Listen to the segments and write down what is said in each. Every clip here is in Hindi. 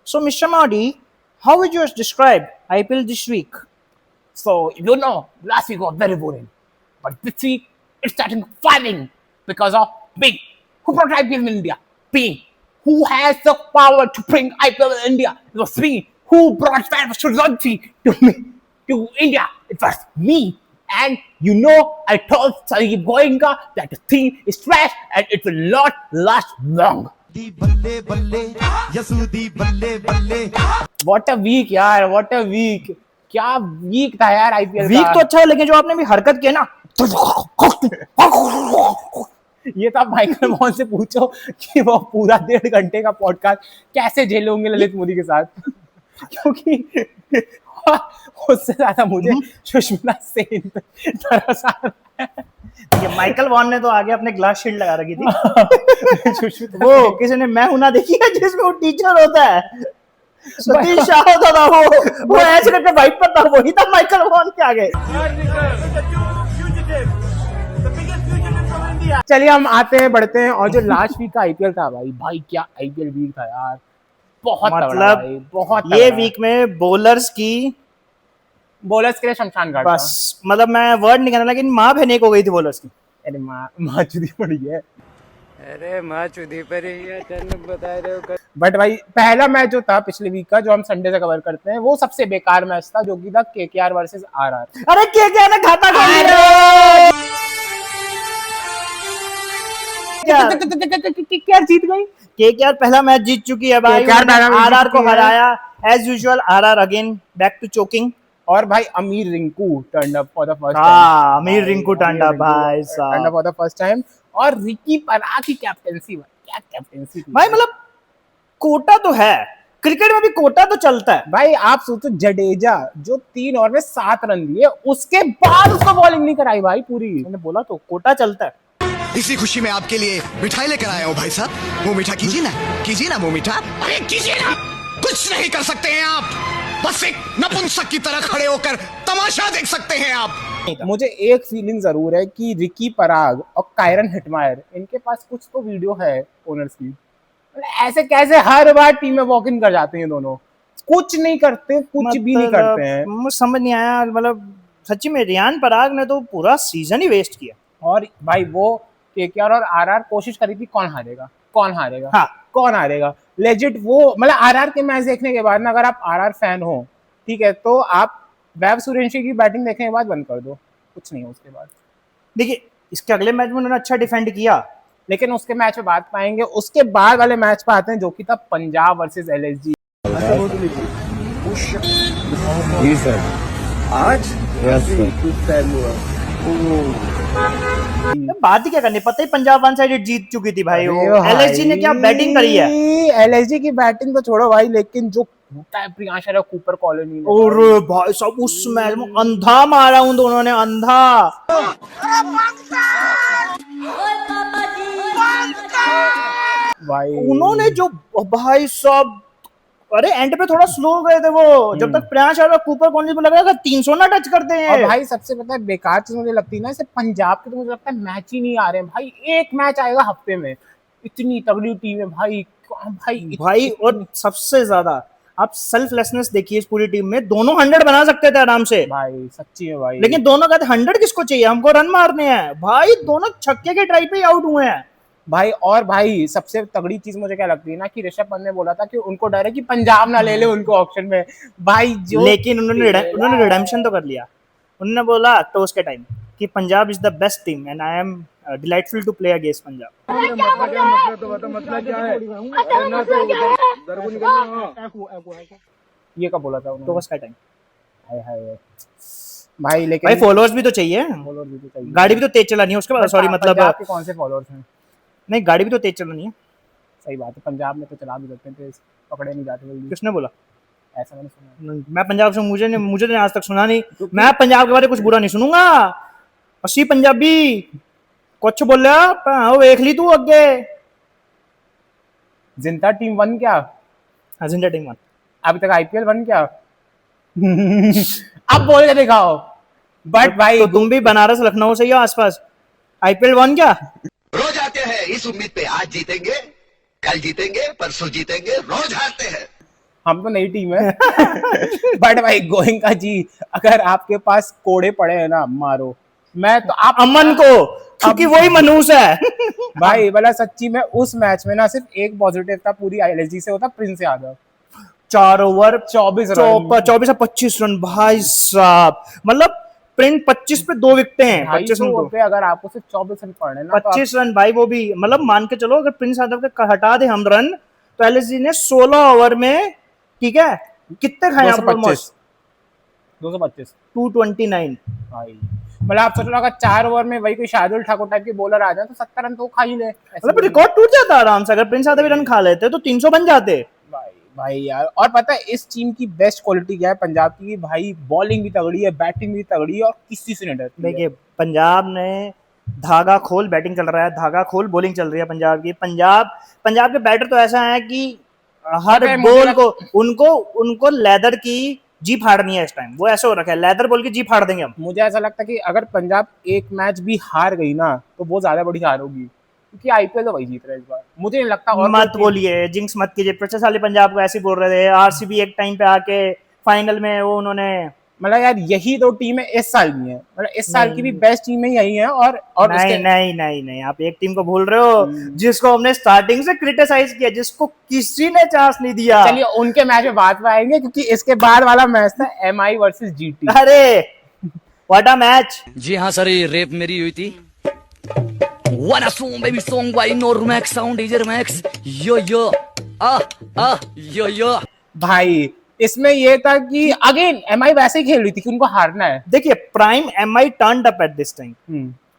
So, Mr. Modi, how would you describe IPL this week? So, last week was very boring. But this week, it's starting firing because of Bing. Who brought IPL in India? Bing. Who has the power to bring IPL in India? It was me. Who brought Suryanshi to India? It was me. And I told Sanjeev Goenka that the team is trash and it will not last long. What a week, यार! What a week! क्या वीक था यार आईपीएल वीक तो अच्छा है, लेकिन जो आपने भी हरकत की ना, ये तो आप माइकल वॉन से पूछो कि वो पूरा 1.5 घंटे का पॉडकास्ट कैसे झेलोगे ललित मोदी के साथ, क्योंकि उससे ज्यादा मुझे सुष्मिता सेन पे तरस आ रहा है। ये माइकल वॉन ने तो आगे अपने ग्लास शील्ड लगा रखी थी। वो किसी ने मैं हूं ना देखी है जिसमें वो टीचर होता है, सतीश शाह होता था, वो ऐसे करके वाइट पर था, वही था माइकल वॉन के आगे। चलिए हम आते हैं, बढ़ते हैं। और जो लास्ट वीक का आईपीएल था भाई क्या आईपीएल वीक था यार, बहुत मतलब बहुत ये वीक में बॉलर्स के लिए शमशान घाट बस, मतलब मैं वर्ड नहीं कहना, लेकिन माँ बहन एक हो गई थी बॉलर्स की। अरे माँ चुदी पड़ी है, अरे माँ चुदी पड़ी है, तुम बता रहे हो। बट भाई पहला मैच जो था पिछले वीक का, जो हम संडे से कवर करते हैं, वो सबसे बेकार मैच था, जो कि था केकेआर वर्सेस आरआर। अरे केकेआर ने खाता खा लिया, केकेआर जीत गई। केकेआर पहला मैच जीत चुकी है भाई, आरआर को हराया as usual. RR again back to choking. और भाई Amir Rinku turn up for the first time. हाँ, अमीर रिंकू टर्न अप भाई साहब, turn up for the first time. और रिकी पराग की कैप्टेंसी, क्या कैप्टेंसी थी भाई। मतलब कोटा तो है, क्रिकेट में भी कोटा तो चलता है भाई। आप सोचो जडेजा जो 3 ओवर में 7 रन लिए, उसके बाद उसको बॉलिंग नहीं कराई भाई पूरी। मैंने बोला तो कोटा चलता है। इसी खुशी में आपके लिए मिठाई लेकर आया हूँ भाई साहब। मुंह मीठा कीजिए ना मुंह मीठा। अरे कीजिए ना। कुछ नहीं कर सकते हैं आप, बस एक नपुंसक की तरह खड़े होकर तमाशा देख सकते हैं आप। मुझे एक फीलिंग जरूर है कि रिकी पराग और कायरन हिटमायर, इनके पास कुछ तो वीडियो है ओनर्स की। ऐसे कैसे हर बार टीम में वॉक इन कर जाते हैं दोनों, कुछ नहीं करते, कुछ भी नहीं करते हैं। मुझे समझ नहीं आया, मतलब सच्ची में रियान पराग ने तो पूरा सीजन ही वेस्ट किया। और भाई वो केकेआर और आरआर कोशिश करी थी, कौन हारेगा। हाँ, कौन हारेगा लेजिट। वो मतलब आरआर के मैच देखने के बाद ना, अगर आप आरआर फैन हो, ठीक है, तो आप वैभव सूर्यवंशी की बैटिंग देखने के बाद बंद कर दो, कुछ नहीं हो उसके बाद। देखिए इसके अगले मैच में उन्होंने अच्छा डिफेंड किया, लेकिन उसके मैच में बात पाएंगे। उसके बाद वाले मैच पे आते हैं, जो कि था पंजाब वर्सेस एलएसजी। जी सर, आज बात ही क्या करनी, पता ही पंजाब वन साइडेड जीत चुकी थी भाई। वो एलएसजी ने क्या बैटिंग करी है। एलएसजी की बैटिंग तो छोड़ो भाई, लेकिन जो प्रियांश कूपर कॉलोनी में, और भाई सब उस मैच में अंधा मारा उन दोनों ने, अंधा। भाई उन्होंने जो भाई सब, अरे एंड पे थोड़ा स्लो हो गए थे वो, जब तक प्रियांश और कूपर कॉलोनी पे लग रहा था 300 ना टच करते हैं। और भाई सबसे पता है बेकार चीज मुझे लगती है ना, इसे पंजाब के तो मुझे लगता है मैच ही नहीं आ रहे हैं भाई। एक मैच आएगा हफ्ते में, इतनी तगड़ी टीम है भाई। भाई और सबसे ज्यादा आप सेल्फलेसनेस देखिए इस पूरी टीम में। दोनों 100 बना सकते थे आराम से भाई, सच्ची है भाई। लेकिन दोनों कहते 100 किसको चाहिए, हमको रन मारने हैं। भाई दोनों छक्के के ट्राई पे आउट हुए हैं भाई। और भाई सबसे तगड़ी चीज मुझे क्या लगती है ना, कि ऋषभ पंत ने बोला था कि उनको डर है कि पंजाब ना ले ले उनको ऑक्शन में भाई। जो लेकिन उन्होंने रिडेम्पशन तो कर लिया। उन्होंने बोला टॉस के टाइम कि Punjab is the best team and I am delightful to play against Punjab. ये कब बोला था उन्होंने? टॉस का टाइम। हाय हाय भाई, लेकिन भाई फॉलोअर्स भी तो चाहिए, गाड़ी भी तो तेज चलानी है उसके बाद। सॉरी, मतलब पंजाब के कौन से फॉलोअर्स हैं? नहीं, गाड़ी भी तो तेज चलानी है। सही बात है, पंजाब में तो चला भी सकते हैं, पकड़े नहीं जाते जल्दी। किसने बोला? ऐसा मैंने सुना। मैं पंजाब से, मुझे आज तक सुना नहीं। मैं पंजाब के बारे में कुछ बुरा नहीं सुनूंगा। अस्सी पंजाबी कुछ बोल रहा देख ली तू अगे। जिंदा टीम 1 क्या? हाँ, जिंदा टीम 1 अभी तक आईपीएल 1 क्या? अब बोल के दिखाओ। बट भाई तो तुम भी बनारस लखनऊ से ही हो आसपास, आईपीएल 1 क्या? रोज आते हैं इस उम्मीद पे आज जीतेंगे, कल जीतेंगे, परसों जीतेंगे, रोज हारते हैं। हम तो नई टीम है। बट भाई गोइंका जी, अगर आपके पास कोड़े पड़े हैं ना, मारो। मैं तो आप अमन को, क्योंकि वही मनूस है। भाई मतलब सच्ची में उस मैच में ना सिर्फ एक पॉजिटिव था पूरी एलएसजी से, होता प्रिंस यादव। 4 over 24 run. 24 से 25 रन भाई साहब, मतलब प्रिंस 25 पे 2 विकेटें हैं, 25 रन 2 पे अगर आपको सिर्फ 24 रन पड़े ना, 25 रन भाई, वो भी मतलब मान के चलो अगर प्रिंस यादव के हटा दे हम रन, तो एलएसजी ने 16 ओवर में, ठीक है, कितने खाए आप? 225 229 भाई। मतलब आप सोच लो अगर 4 ओवर में वही कोई शार्दुल ठाकुर टाइप के बॉलर आ जाए तो 70 रन तो खा ही ले। मतलब रिकॉर्ड टूट जाता आराम से, अगर प्रिंस यादव भी रन खा लेते तो 300 बन जाते भाई यार। और पता है इस टीम की बेस्ट क्वालिटी क्या है पंजाब की? भाई बॉलिंग भी तगड़ी है, बैटिंग भी तगड़ी है, और किसी से नहीं डरती। देखिए पंजाब ने धागा खोल बैटिंग चल रहा है, धागा खोल बॉलिंग चल रही है पंजाब की। पंजाब के बैटर तो ऐसा है कि हर बॉल को उनको लेदर की जी फाड़नी है इस टाइम, वो ऐसे हो रखा है, लेदर बॉल की जी फाड़ देंगे हम। मुझे ऐसा लगता है कि अगर पंजाब एक मैच भी हार गई ना तो वो ज्यादा बड़ी हार होगी, क्योंकि आईपीएल तो वही जीत रहा है इस बार। मुझे नहीं लगता। और मत बोलिए, जिंक्स मत कीजिए, पिछले साल पंजाब को ऐसे बोल रहे थे, आरसीबी एक टाइम पे आके फाइनल में वो उन्होंने, मतलब यार यही दो टीमें इस साल की हैं, मतलब इस साल की भी बेस्ट टीमें यही हैं। और नहीं, आप एक टीम को भूल रहे हो जिसको हमने स्टार्टिंग से क्रिटिसाइज किया, जिसको किसी ने चांस नहीं दिया। चलिए उनके मैच में बात में आएंगे, क्योंकि इसके बाद वाला मैच था एमआई वर्सेस जीटी। अरे व्हाट अ मैच। जी हाँ सर, ये रेप मेरी हुई थी। Wanna song baby song by Normax sound DJ Max yo yo भाई इसमें ये था कि अगेन एमआई वैसे ही खेल रही थी कि उनको हारना है। देखिए prime MI turned up at this time.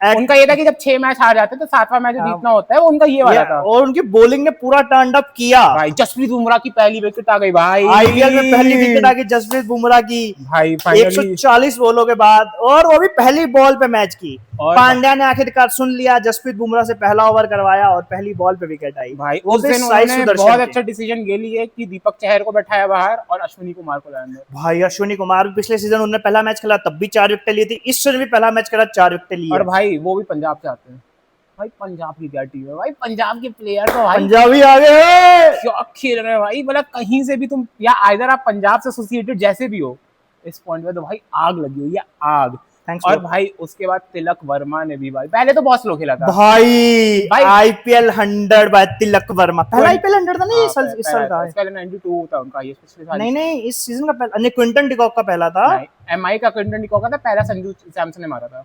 उनका ये था कि जब 6 मैच हार जाते तो 7वां मैच जीतना होता है, वो उनका ये वाला था। और उनकी बॉलिंग ने पूरा टर्न अप किया भाई। जसप्रीत बुमराह की पहली विकेट आ गई भाई, आईपीएल में पहली विकेट आ गई जसप्रीत बुमराह की भाई 140 बॉलों के बाद, और वो भी पहली बॉल पे मैच की। पांड्या ने आखिरकार सुन लिया, जसप्रीत बुमराह से पहला ओवर करवाया और पहली बॉल पे विकेट आई भाई। उस दिन उन्होंने बहुत अच्छा डिसीजन ये लिया कि दीपक चहर को बैठाया बाहर और अश्विनी कुमार को लाया अंदर। भाई अश्विनी कुमार पिछले सीजन उन्होंने पहला मैच खेला तब भी 4 विकेट ली थी, इस सीजन भी पहला मैच खेला 4 विकेट ली। और भाई वो भी पंजाब से आते हैं। भाई पंजाब की क्या टीम है भाई, पंजाब के प्लेयर तो भाई पंजाबी आ गए, क्या खेल रहे हैं भाई। मतलब कहीं से भी तुम, या आइदर आप पंजाब से एसोसिएटेड जैसे भी हो, इस पॉइंट पे तो भाई आग लगी हुई है, आग। और भाई उसके बाद तिलक वर्मा ने भी, भाई पहले तो बहुत स्लो खेला था भाई आईपीएल 100 बाय तिलक वर्मा। पहला आईपीएल 100 था ना ये साल, इस साल का है। पहले 92 था उनका, ये पिछले साल नहीं इस सीजन का पहला, नहीं क्विंटन डिकॉक का पहला था। एमआई का क्विंटन डिकॉक का था, पहला संजू सैमसन ने मारा था,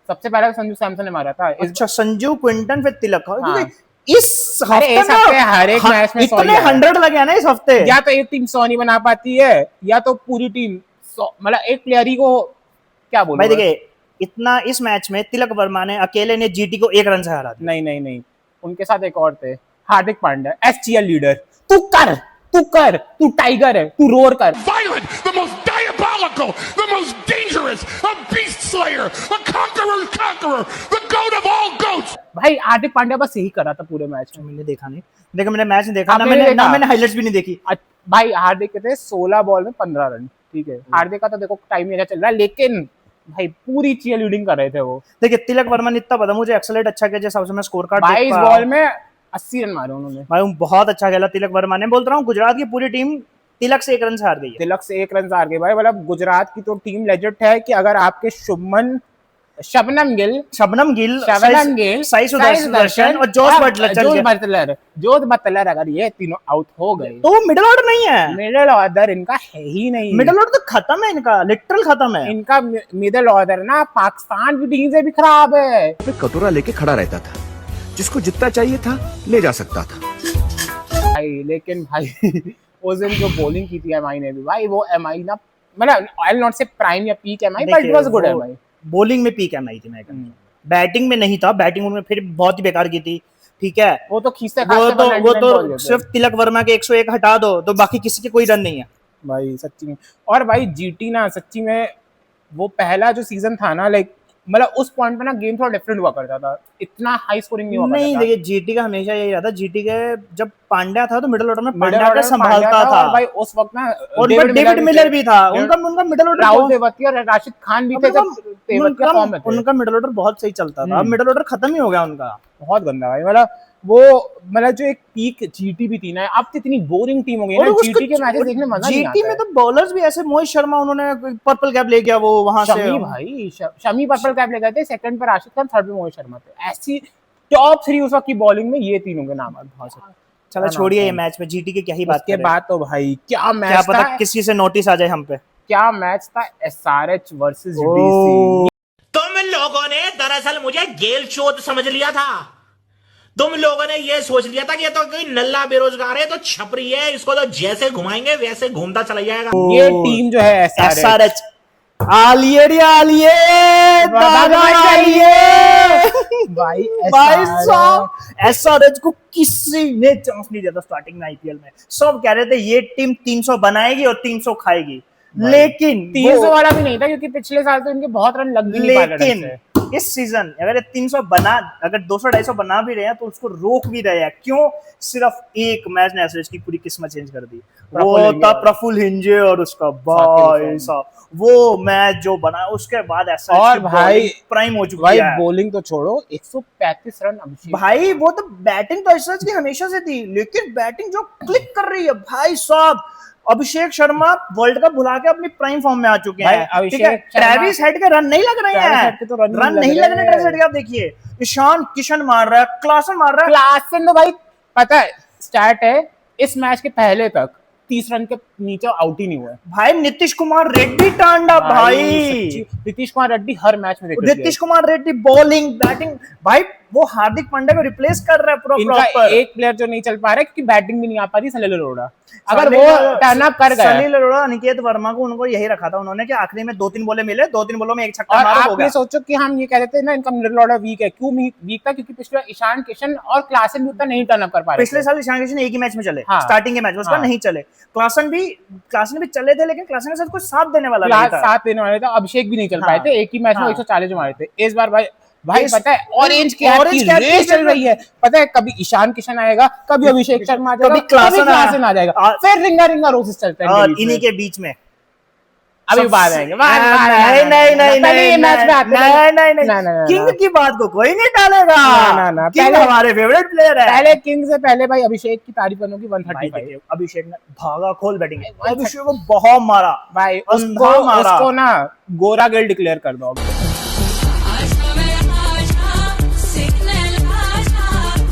सबसे पहले संजू सैमसन ने मारा था। अच्छा संजू क्विंटन फिर तिलक। हाँ। इस हफ्ते हर एक मैच में इतने 100 लगे हैं ना इस हफ्ते। या तो एक टीम 100 नहीं बना पाती है, या तो पूरी टीम 100, मतलब एक प्लेयर ही को क्या बोलूं भाई। देखिए इतना इस मैच में तिलक वर्मा ने अकेले ने जीटी को 1 रन से हरा दिया। नहीं, उनके साथ एक और थे, हार्दिक पांड्या, एसटीएल लीडर। तू तू टाइगर है, तू रोर कर। Violent, the most diabolical, the most dangerous, a beast slayer, a conqueror's conqueror, the goat of all goats. भाई हार्दिक पांड्या बस यही कर रहा था पूरे मैच में। मैंने देखा नहीं, देखो मैंने मैच नहीं देखा ना, मैंने हाइलाइट्स भी नहीं देखी। भाई हार्दिक के थे 16 बॉल में 15 रन, ठीक है। हार्दिक का तो देखो टाइम ही चल रहा है, लेकिन भाई पूरी चीयर लीडिंग कर रहे थे वो। देखिए तिलक वर्मा ने इतना पता मुझे एक्सेलेंट अच्छा किया, जैसा मैं स्कोर कार्ड 22 बॉल में 80 रन मारे उन्होंने। भाई बहुत अच्छा खेला तिलक वर्मा ने। बोलता रहा हूँ गुजरात की पूरी टीम तिलक से 1 रन से हार गई है। तिलक से 1 रन से हार गई भाई। मतलब गुजरात की तो टीम लेजेंड है कि अगर आपके शबनम गिल, साई सुदर्शन और जोस बटलर अगर ये तीनों आउट हो गए तो मिडिल ऑर्डर नहीं है, मिडिल ऑर्डर इनका है ही नहीं। मिडिल ऑर्डर तो खत्म है इनका, लिटरल खत्म है इनका मिडिल ऑर्डर ना पाकिस्तान की टीम से भी खराब है। कटोरा लेके खड़ा रहता था, जिसको जितना चाहिए था ले जा सकता था भाई। लेकिन भाई उस दिन जो बॉलिंग की थी एमआई ने भी, भाई वो एमआई ना, मतलब आई विल नॉट से प्राइम या peak MI, but it was good MI. Bowling में पीक एमआई थी, मैं बैटिंग में नहीं था, बैटिंग उन्होंने फिर बहुत ही बेकार की थी, ठीक है। वो तो खींचते वो तो सिर्फ तिलक वर्मा के 101 हटा दो तो बाकी किसी के कोई रन नहीं है भाई सच्ची में। और भाई जीटी ना सच्ची में वो पहला जो सीजन था ना, लाइक मतलब उस पॉइंट पे ना गेम थोड़ा डिफरेंट हुआ करता था, इतना हाई स्कोरिंग नहीं हुआ करता था। नहीं देखिए जीटी का हमेशा यही रहा था, जीटी के जब पांड्या था तो मिडिल ऑर्डर में पांड्या का संभालता था भाई उस वक्त ना, और डेविड मिलर भी था, उनका मिडिल ऑर्डर, राहुल तेवतिया और राशिद खान भी थे जब तेवतिया फॉर्म में थे। उनका मिडिल ऑर्डर बहुत सही चलता था, मिडिल ऑर्डर खत्म ही हो गया उनका, बहुत गंदा भाई। मतलब वो मतलब जो एक पीक जीटी भी थी ना, अब तो इतनी बोरिंग टीम हो गई ना, जीटी के मैचेस देखने मजा नहीं आता। जीटी में तो बॉलर्स भी ऐसे, मोहित शर्मा उन्होंने पर्पल कैप ले गया वो वहां से। शमी भाई, शमी पर्पल कैप ले गए थे, सेकंड पर राशिद खान, थर्ड पे मोहित शर्मा थे। ऐसी टॉप 3 उस वक्त की बॉलिंग में ये तीनों के नाम बहुत सारे। चलो छोड़िए ये मैच में जीटी की क्या ही बात उसके करें। बाद तो भाई क्या मैच क्या पता था, किसी से नोटिस आ जाए हम पे। क्या मैच था एसआरएच वर्सेस डीसी। तुम लोगों ने दरअसल मुझे गेल चोद समझ लिया था। तुम लोगों ने ये सोच लिया था कि ये तो कोई नल्ला बेरोजगार है, तो छपरी है, इसको तो जैसे घुमाएंगे वैसे घूमता चला जाएगा। ये टीम जो है एसआरएच, आलिए रे आलिए, दादा आलिए भाई साहब, एसआरएच को किसी ने चांस नहीं दिया था स्टार्टिंग में आईपीएल में। सब कह रहे थे ये टीम 300 बनाएगी और 300 खाएगी, लेकिन 300 वाला भी नहीं था, क्योंकि पिछले साल तो इनके बहुत रन लग भी नहीं पाए थे। लेकिन इस सीजन अगर 300 बना, अगर 200-250 बना भी रहे हैं तो उसको रोक भी रहे हैं। क्यों? सिर्फ एक मैच ने एसआरएच की पूरी किस्मत चेंज कर दी। वो था प्रफुल्ल हिंजे और उसका भाई साहब वो मैच जो बना, उसके बाद एसआरएच और भाई प्राइम हो चुकी भाई है। बॉलिंग तो छोड़ो, 135 रन अभिषेक भाई वो तो बैटिंग तो एसआरएच की हमेशा से थी, लेकिन बैटिंग जो क्लिक कर रही है भाई साहब, अभिषेक शर्मा वर्ल्ड कप भुला के अपनी प्राइम फॉर्म में आ चुके हैं। ठीक है, ट्रेविस हेड के रन नहीं लग रहे हैं, तो रन नहीं लग रहे ट्रेविस हेड के। आप देखिए ईशान किशन मार रहा है, क्लासन मार रहा है। क्लासन तो भाई पता है स्टार्ट है इस मैच के पहले तक 30 रन के नीचे आउट ही नहीं हुआ है। भाई नीतीश कुमार रेड्डी टांडा भाई, नीतीश कुमार रेड्डी हर मैच में नीतीश कुमार रेड्डी बॉलिंग बैटिंग, भाई वो हार्दिक पांड्या को रिप्लेस कर रहा है पूरा प्रॉपर। एक प्लेयर जो नहीं चल पा रहा है क्योंकि बैटिंग भी नहीं आ पा रही, सलील अरोड़ा। अगर वो टर्न अप कर गया, सलील अरोड़ा, अनिकेत वर्मा को उनको यही रखा था उन्होंने कि आखिरी में 2-3 बॉलें मिले, 2-3 बॉलों में एक छक्का मारो हो गया। आप सोचो कि हम ये कह रहे थे ना इनका मिडिल ऑर्डर वीक है, क्यों वीक था? क्योंकि पिछले ईशान किशन और क्लासन भी उतना नहीं टर्न अप कर पा रहे। पिछले साल ईशान किशन एक ही मैच में चले, हाँ, स्टार्टिंग के मैच में उसका नहीं चले। क्लासन भी चले थे, लेकिन क्लासन के साथ कुछ साथ देने वाला नहीं था। साथ देने वाले था। अभिषेक भी नहीं चल पाए थे, एक ही मैच में 140 मारे थे। इस बार भाई पता है ऑरेंज कैप की रेस चल रही है। पता है कभी ईशान किशन आएगा, कभी अभिषेक शर्मा आ जाएगा, कभी क्लासन आ जाएगा, फिर रिंगा रोसेस चलते हैं और इन्हीं के बीच में अभी बाद आएंगे। नहीं, किंग की बात को कोई नहीं टालेगा। किंग हमारे फेवरेट प्लेयर है। पहले किंग से पहले भाई अभिषेक की तारीफ करने की 135। अभिषेक ने भागा खोल बैटिंग, अभिषेक को बहुत मारा भाई, उसको ना गोरा गिल डिक्लेयर कर दो।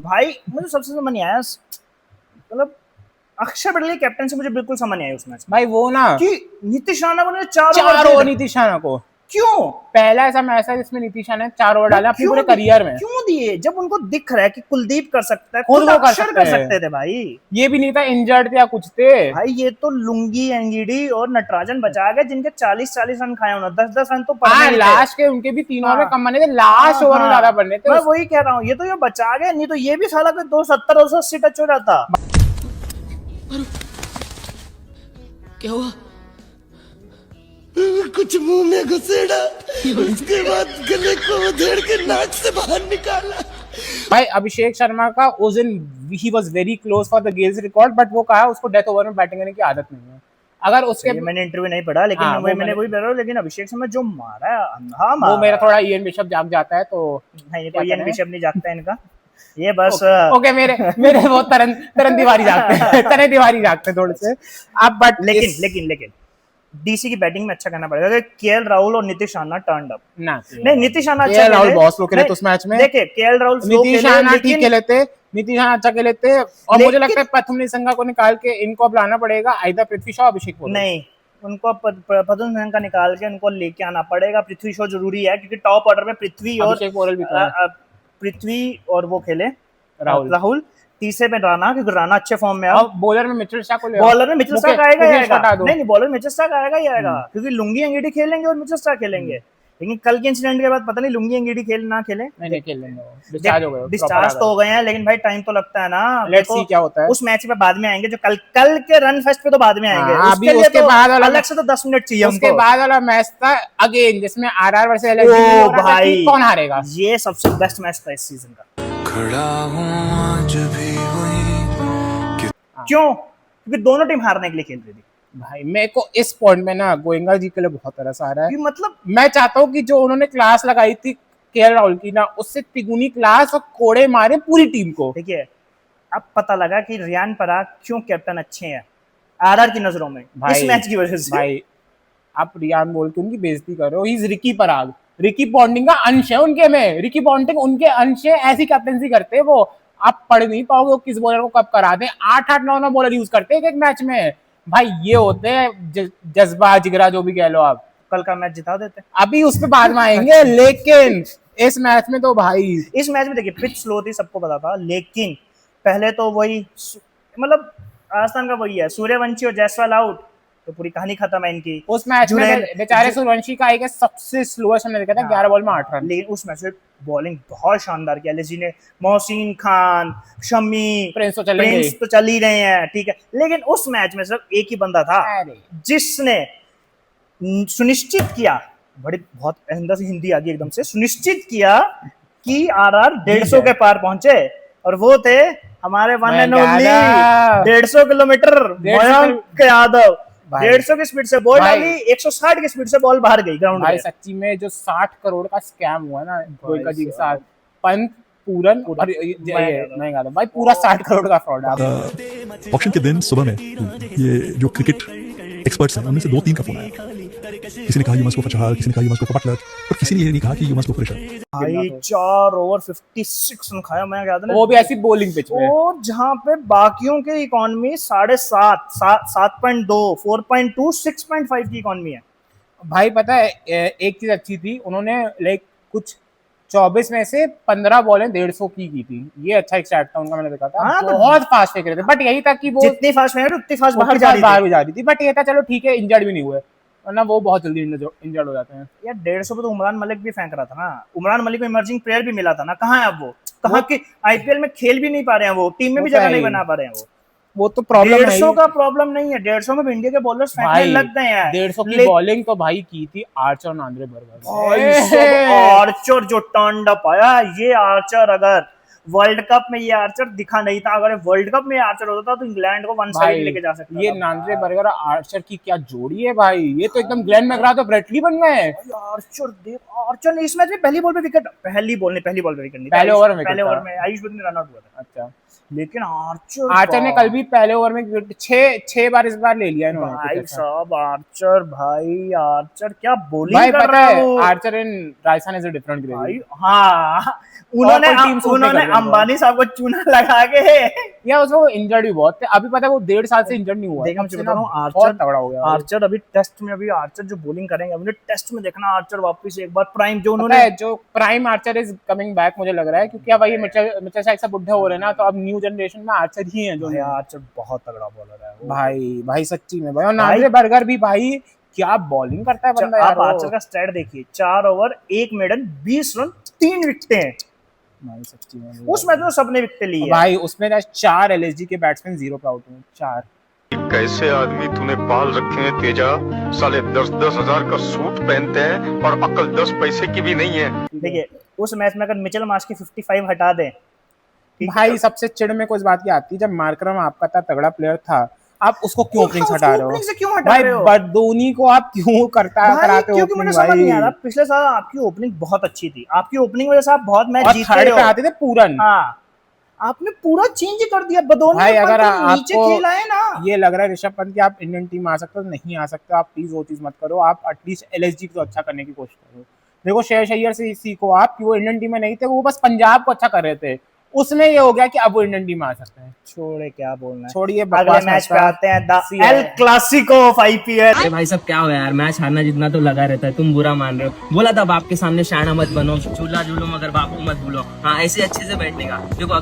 भाई मुझे सबसे समझ नहीं आया, मतलब अक्षर पटेल कैप्टन से मुझे बिल्कुल समझ नहीं आई उस मैच। भाई वो ना कि नीतीश राणा को ने 4 ओवर नीतीश राणा को क्यों? पहला ऐसा मैच है जिसमें नीतीश राणा ने 4 ओवर डाले अपने पूरे करियर में। क्यों दिए? जब उनको दिख रहा है कि कुलदीप कर सकता है, खुद वो कर सकते थे भाई। ये भी नहीं था इंजर्ड थे या कुछ थे भाई। ये तो लुंगी, एंगिडी और नटराजन बचा गए जिनके 40-40 रन खाए उन्होंने, 10-10 रन तो पड़ने थे। लास्ट के उनके भी 3 ओवर में कम बने थे, लास्ट ओवर में ज्यादा पड़ने थे। मैं वही कह रहा हूँ, ये तो ये बचा गए, नहीं तो ये भी साला कोई 270-280 टच हो जाता। क्या हुआ? कुछ मुंह में घुसेड़ा, उसके बाद गले को उधेड़ के नाक से बाहर निकाला। भाई अभिषेक शर्मा का उस दिन he was very close for the Gales record, but वो कहा उसको डेथ ओवर में बैटिंग करने की आदत नहीं है। अगर उसके मैंने इंटरव्यू नहीं पढ़ा, लेकिन मैंने वही पढ़ा, लेकिन अभिषेक शर्मा जो मारा है, अंधा मारा। वो मेरा थोड़ा ईएन बिशप जाग जाता है, तो नहीं कोई ईएन बिशप नहीं जागता इनका, ये बस ओके मेरे वो तरन तिवारी जागते हैं, तरन तिवारी जागते हैं थोड़े से अब। बट लेकिन डीसी की बैटिंग में अच्छा करना पड़ेगा। केएल राहुल और नीतीश राणा टर्न अप ना, नहीं नीतीश राणा अच्छा राहुल बहुत स्लो खेले तो उस मैच में। देखिए केएल राहुल नीतीश राणा ठीक खेले थे, नीतीश राणा अच्छा खेले थे, और मुझे लगता है प्रथम निशंका को निकाल के इनको अब लाना पड़ेगा, आइदर पृथ्वी शॉ, अभिषेक पोरल। नहीं, उनको प्रथम निशंका निकाल के उनको लेके आना पड़ेगा। पृथ्वी शॉ जरूरी है, क्योंकि टॉप ऑर्डर में पृथ्वी और अभिषेक पोरल भी तो पृथ्वी और वो खेले राहुल। तीसरे में राणा, क्योंकि राणा अच्छे फॉर्म में है। अब बॉलर में मिचेल स्टार्क को ले, बॉलर में मिचेल स्टार्क आएगा। नहीं बॉलर में मिचेल स्टार्क आएगा ही आएगा, क्योंकि लुंगी एंगिडी खेलेंगे और मिचेल स्टार्क खेलेंगे। लेकिन कल के इंसिडेंट के बाद पता नहीं लुंगी एंगिडी खेल ना खेले। नहीं खेल लेंगे, डिस्चार्ज हो गए, डिस्चार्ज तो हो गए हैं, लेकिन भाई टाइम तो लगता है ना। लेट्स सी क्या होता है। उस मैच पे बाद में आएंगे, जो कल के रन फेस्ट पे तो बाद में आएंगे। अभी उसके बाद वाला अलग से तो 10 मिनट चाहिए। उसके बाद वाला मैच था अगेन, जिसमें आरआर वर्सेस एलएसजी, भाई कौन हारेगा? ये सबसे बेस्ट मैच था इस सीजन का। खड़ा हूं आज भी वही। क्यों? क्योंकि दोनों टीम हारने के लिए खेल रही थी। भाई मेरे को इस पॉइंट में ना गोयंका जी के लिए बहुत तरस आ रहा है। मतलब मैं चाहता हूँ कि जो उन्होंने क्लास लगाई थी केएल राहुल की ना, उससे तिगुनी क्लास और कोड़े मारे पूरी टीम को। देखिए अब पता लगा कि रियान पराग क्यों कैप्टन अच्छे हैं आरआर की नजरों में, इस मैच की वजह से। भाई आप रियान बोल के उनकी बेइज्जती कर रहे हो। He is Ricky Parag, Ricky Ponting का अंश है उनके में, रिकी पॉन्टिंग उनके अंश है, ऐसी कैप्टनसी करते हैं वो। आप पढ़ नहीं पाओगे वो किस बॉलर को कब करा दे। 8-8 9-9 बॉलर यूज करते हैं एक मैच में भाई। ये होते हैं जज्बा जिगरा जो भी कह लो आप। कल का मैच जिता देते। अभी उस पे बाद में आएंगे, लेकिन इस मैच में तो भाई, इस मैच में देखिए पिच स्लो थी, सबको पता था, लेकिन पहले तो वही मतलब राजस्थान का वही है, सूर्यवंशी और जायसवाल आउट तो पूरी कहानी खत्म है इनकी। उस मैच में जुड़ेल- बेचारे सूर्यवंशी का एक सबसे स्लोएस्ट हमने देखा था, 11 बॉल में 8 रन। लेकिन उस मैच में बॉलिंग बहुत शानदार किया एलएसजी ने। मोहसिन खान, शमी, प्रिंस तो चलेंगे। प्रिंस तो चल ही रहे हैं, ठीक है, लेकिन उस मैच में सिर्फ एक ही बंदा था अरे जिसने सुनिश्चित किया, बड़ी बहुत अंदर से हिंदी आ गई एकदम से, सुनिश्चित किया कि आरआर 150 के पार पहुंचे, और वो थे हमारे one and Mayank only Yadav. 150 kilometre 150 Mayank Yadav. भाई। 150 की स्पीड से बॉल भाई। डाली, 160 की स्पीड से बॉल बाहर गई ग्राउंड भाई में। सच्ची में जो 60 करोड़ का स्कैम हुआ ना गोयनका जी के साथ, पंत, पूरन और मयंक यादव, भाई पूरा 60 करोड़ का फ्रॉड है। ऑक्शन के दिन सुबह में ये जो क्रिकेट एक्सपर्ट्स हैं उनमें से 2-3 का फोन आया। किसी ने कहा you must go for Chahal, किसी ने कहा you must go for Buttler, और किसी ने ये नहीं कहा कि you must go for Rishabh. भाई 4 ओवर 56 रन खाया मैं याद है, वो भी ऐसी बॉलिंग पिच में। और जहां पे बाकियों के इकोनॉमी 7.5, 7.2, 4.2, 6.5 की इकोनॉमी है। भाई पता है एक चीज अच्छी थी, उन्होंने लाइक कुछ 24 में से 15 बॉलें 150 की थी। ये अच्छा एक स्टैट था उनका, मैंने देखा था। हाँ, तो बहुत फास्ट फेंक रहे थे, बट यही था कि वो जितनी फास्ट फेंक रहे उतनी फास्ट बाहर उतनी जा बाहर भी जा रही थी। बट ये था चलो ठीक है, इंजर्ड भी नहीं हुए, वरना वो बहुत जल्दी इंजर्ड हो जाते हैं। यार 150 पे तो उमरान मलिक भी फेंक रहा था ना। उमरान मलिक को इमर्जिंग प्लेयर भी मिला था ना, कहाँ है अब वो? कहाँ की आईपीएल में खेल भी नहीं पा रहे हैं वो, टीम में वो भी तो जगह है नहीं ही। बना पा रहे हैं वो। तो प्रॉब्लम है 150 का प्रॉब्लम नहीं है, 150 में भी इंडिया के बॉलर्स फेंकने भाई। लग गए हैं। 150 की ले- बॉलिंग तो भाई की थी आर्चर और नांद्रे बर्गर। भाई सब आर्चर जो टर्न अप आया, ये आर्चर अगर वर्ल्ड कप में ये आर्चर दिखा नहीं था, अगर वर्ल्ड कप में आर्चर होता था तो इंग्लैंड को वन साइड लेके जा सकता ये था। नांद्रे बर्गर और आर्चर की क्या जोड़ी है भाई, ये तो एकदम ग्लेन मैकग्रा तो ब्रेटली बन गए हैं। आर्चर देख, आर्चर ने इस मैच में पहली बॉल पे विकेट, पहली बॉल पे विकेट नहीं, पहले ओवर में पहले विकेट ओवर था। में आयुष ने रन आउट हुआ था। अच्छा, लेकिन आर्चर आर्चर ने कल भी पहले ओवर में 6 बार इस बार ले लिया इन्होंने। भाई कुछ ऐसा। साहब आर्चर, भाई आर्चर क्या बॉलिंग भाई कर पता रहा है है वो। Archer in Rajasthan is a different भाई ग्रेवी। हाँ, उन्होंने और कोई team सूट नहीं कर रही है अंबानी साहब को चूना लगा के या उसको इंजर्ड भी बहुत थे। अभी पता है वो 1.5 साल से इंजर्ड नहीं हुआ। देख, हम उससे बता रहा हूँ, ना आर्चर बहुत तगड़ा हो गया। आर्चर अभी टेस्ट में, अभी आर्चर जो बॉलिंग करेंगे, अभी टेस्ट में देखना आर्चर वापस एक बार प्राइम जो पता उन्होंने है जो prime Archer is coming back मुझे लग रहा है, क्योंकि अब ये मिचेल शाह सब बुढ़े हो रहे हैं ना, तो अब न्यू जनरेशन में आर्चर ही है जो भाई आर्चर बहुत तगड़ा बॉलर है वो। भाई सच्ची में भाई। और नांद्रे बर्गर भी भाई क्या बॉलिंग करता है बंदा यार। आप आर्चर का स्टैट देखिए, 4 ओवर 1 मेडन 20 रन 3 विकेटें। भाई सच्ची में उस मैच में सबने विकेट ली है भाई, उसमें 4 एलएसजी के बैट्समैन 0 पे आउट हुए, 4। कैसे आदमी तूने पाल रखे हैं तेजा, साले 10-10 हजार का सूट पहनते हैं और अकल 10 पैसे की भी नहीं है। देखिए उस मैच में अगर मिचेल मार्श की 55 हटा दें, ठीक है, भाई सबसे चिड़ में कुछ बात की आती है, जब मार्करम आपका इतना तगड़ा प्लेयर था, आप उसको क्यों ओपनिंग उसको हटा रहे opening हो से क्यों हटा भाई? रहे हो? बर्दोनी को आप क्यों कराते हो क्योंकि मुझे opening समझ नहीं आ भाई? रहा, पिछले साल आपकी ओपनिंग बहुत अच्छी थी, आपकी ओपनिंग वजह से आप बहुत मैच और जीते थर्ड हो। पे आते थे पूरन। हाँ, आपने पूरा चेंज कर दिया। बदोनी भाई के अगर पंत नीचे आपको खेला है ना, ये लग रहा है ऋषभ पंत कि आप इंडियन टीम आ सकते हो, नहीं आ सकते, आप प्लीज वो चीज मत करो। आप एटलीस्ट एलएसजी को अच्छा करने की कोशिश करो। देखो शेर शैयर से सीखो आप कि वो इंडियन टीम में नहीं थे, वो बस पंजाब को अच्छा कर रहे थे, उसमें ये हो गया कि अब वो इंडियन टीम में आ सकते हैं। छोड़े क्या बोलना है, छोड़िए अगले बकवास मैच पे मत आते हैं, the CL El Clasico of IPL. अरे भाई सब क्या हो यार, मैच हारना जितना तो लगा रहता है, तुम बुरा मान रहे हो। बोला था बाप के सामने शाना मत बनो, झूला झूलो मगर बाप को मत भूलो। हाँ ऐसे अच्छे से बैठने का देखो।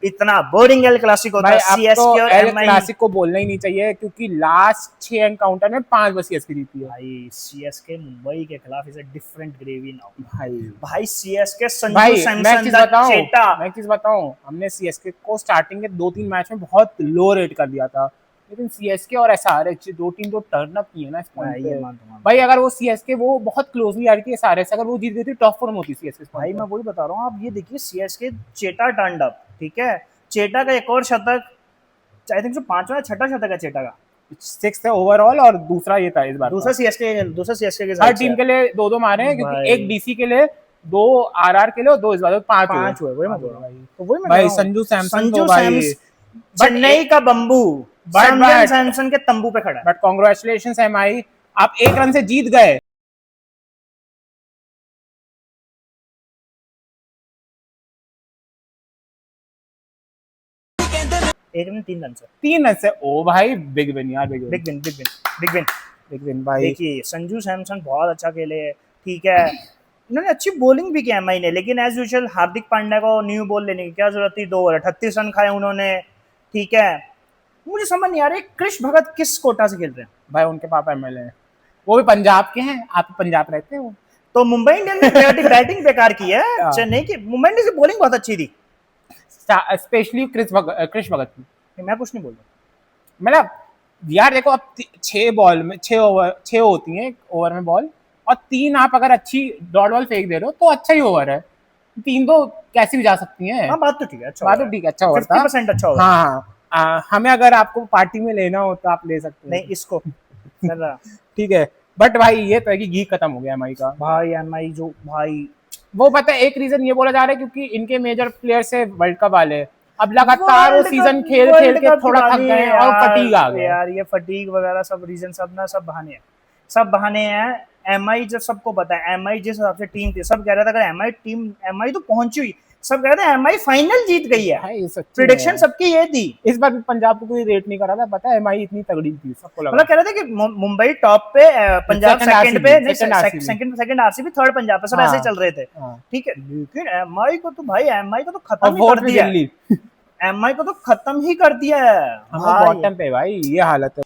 इतना बोरिंग एल क्लासिको था भाई अब सीएसके तो और एल एमआई। क्लासिक को बोलना ही नहीं चाहिए, क्योंकि लास्ट 6 एनकाउंटर में 5 बस सीएसके जीती है। भाई सीएसके मुंबई के खिलाफ is a different gravy now. भाई भाई सीएसके संजू भाई मैं सैमसन चीज द बताऊं, चेटा। मैं चीज बताऊं, हमने सीएसके को स्टार्टिंग के 2-3 मैच में बहुत लो रेट कर दिया था, लेकिन सीएसके और एसआरएच 2 टीम जो टर्न अप की है ना इस पॉइंट ये पे, मानता हूं भाई अगर वो सीएसके वो बहुत क्लोजली आ रही थी एसआरएच, अगर वो जीत गई थी टॉप फॉर्म होती सीएसके। भाई मैं वही बता रहा हूँ, आप ये देखिए सीएसके चेटा टर्न अप, ठीक है, चेटा का एक और शतक, आई थिंक जो 5वां या 6ठा शतक है चेटा का, 6 है ओवरऑल, और दूसरा ये था इस बार दूसरा सीएसके के हर साथ टीम के लिए 2-2 मारे हैं, क्योंकि भाई। एक डीसी के लिए 2 आरआर के लिए और 2 इस बार 5 5 हुए, वही मैं बोल रहा हूँ। तो वही मैं भाई कह रहा हूँ। संजू सैमसन संजू तो भाई सैम्स चेन्नई का बम्बू संजू सैमसन के तंबू पे खड़ा है। बट कांग्रेचुलेशंस एमआई, आप 1 रन से जीत गए। एक रन 3 रन से 3 रन से, ओ भाई बिग विन यार, big big win big win big win big win भाई। देखिए संजू सैमसन बहुत अच्छा खेले, ठीक है, इन्होंने अच्छी बॉलिंग भी की एमआई ने, लेकिन एज यूजुअल हार्दिक पांड्या को न्यू बॉल लेने की क्या जरूरत थी। 2 ओवर 38 रन खाए उन्होंने, ठीक है। मुझे समझ नहीं आ रही कृष भगत किस कोटा से खेल रहे हैं। भाई उनके पापा एमएलए हैं, वो भी पंजाब के हैं, आप पंजाब रहते हो। तो मुंबई इंडियंस ने बैटिंग बेकार की है, चेन्नई की मुंबई इंडियंस की बॉलिंग बहुत अच्छी थी, स्पेशली कृष भगत की। मैं कुछ नहीं बोल रहा। मतलब यार देखो, अब 6 बॉल में 6 ओवर 6 होती हैं एक ओवर में बॉल, और 3 आप अगर अच्छी डॉट बॉल फेंक दे रहे हो तो अच्छा ही ओवर है। 3 तो कैसी भी जा सकती हैं। हाँ बात तो ठीक है, अच्छा बात तो ठीक है, अच्छा ओवर था, 50% अच्छा ओवर। हाँ, हमें अगर आपको पार्टी में लेना हो तो आप ले सकते हैं। नहीं इसको ठीक है, बट भाई ये तो है कि घी खत्म हो गया एमआई का। भाई एमआई जो भाई, वो पता है एक रीजन ये बोला जा रहा है क्योंकि इनके मेजर प्लेयर से वर्ल्ड कप वाले अब लगातार वो सीजन खेल के थोड़ा थक गए हैं और फटीग आ गया यार। ये फटीग वगैरह सब रीजन, सब बहाने हैं। एमआई जब सबको पता है, एमआई जिस हिसाब से टीम थी, सब कह रहा था अगर एमआई तो पहुंची हुई, सब कह रहे थे एमआई फाइनल जीत गई है, प्रेडिक्शन सबकी ये थी। इस बार भी पंजाब को कोई रेट नहीं करा था, पता है एमआई इतनी तगड़ी थी, सबको लगा। मतलब कह रहे थे कि मुंबई टॉप पे, पंजाब सेकंड पे, सेकंड आरसीबी, थर्ड पंजाब पे, सब ऐसे ही चल रहे थे, ठीक है। लेकिन एमआई को तो खत्म ही कर दिया, एमआई को तो खत्म ही कर दिया है बॉटम पे भाई, ये हालत है।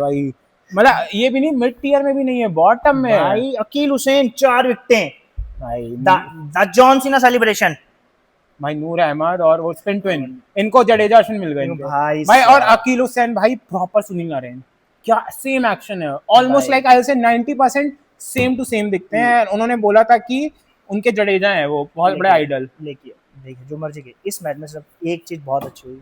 भाई मतलब ये भी नहीं, मिड टीयर में भी नहीं है, बॉटम में भाई। अकील हुसैन 4 विकेटें भाई, द जॉन सीना सेलिब्रेशन भाई, नूर अहमद और वो स्पिन ट्विन, इनको जडेजा अश्विन मिल गए भाई और अकील हुसैन भाई प्रॉपर सुनील नारायण, क्या सेम एक्शन है, ऑलमोस्ट लाइक आई से 90% सेम टू सेम दिखते हैं। उन्होंने बोला था कि उनके जडेजा हैं वो बहुत बड़े आइडल। देखिए जो मर्जी के, इस मैच में सिर्फ एक चीज बहुत अच्छी हुई,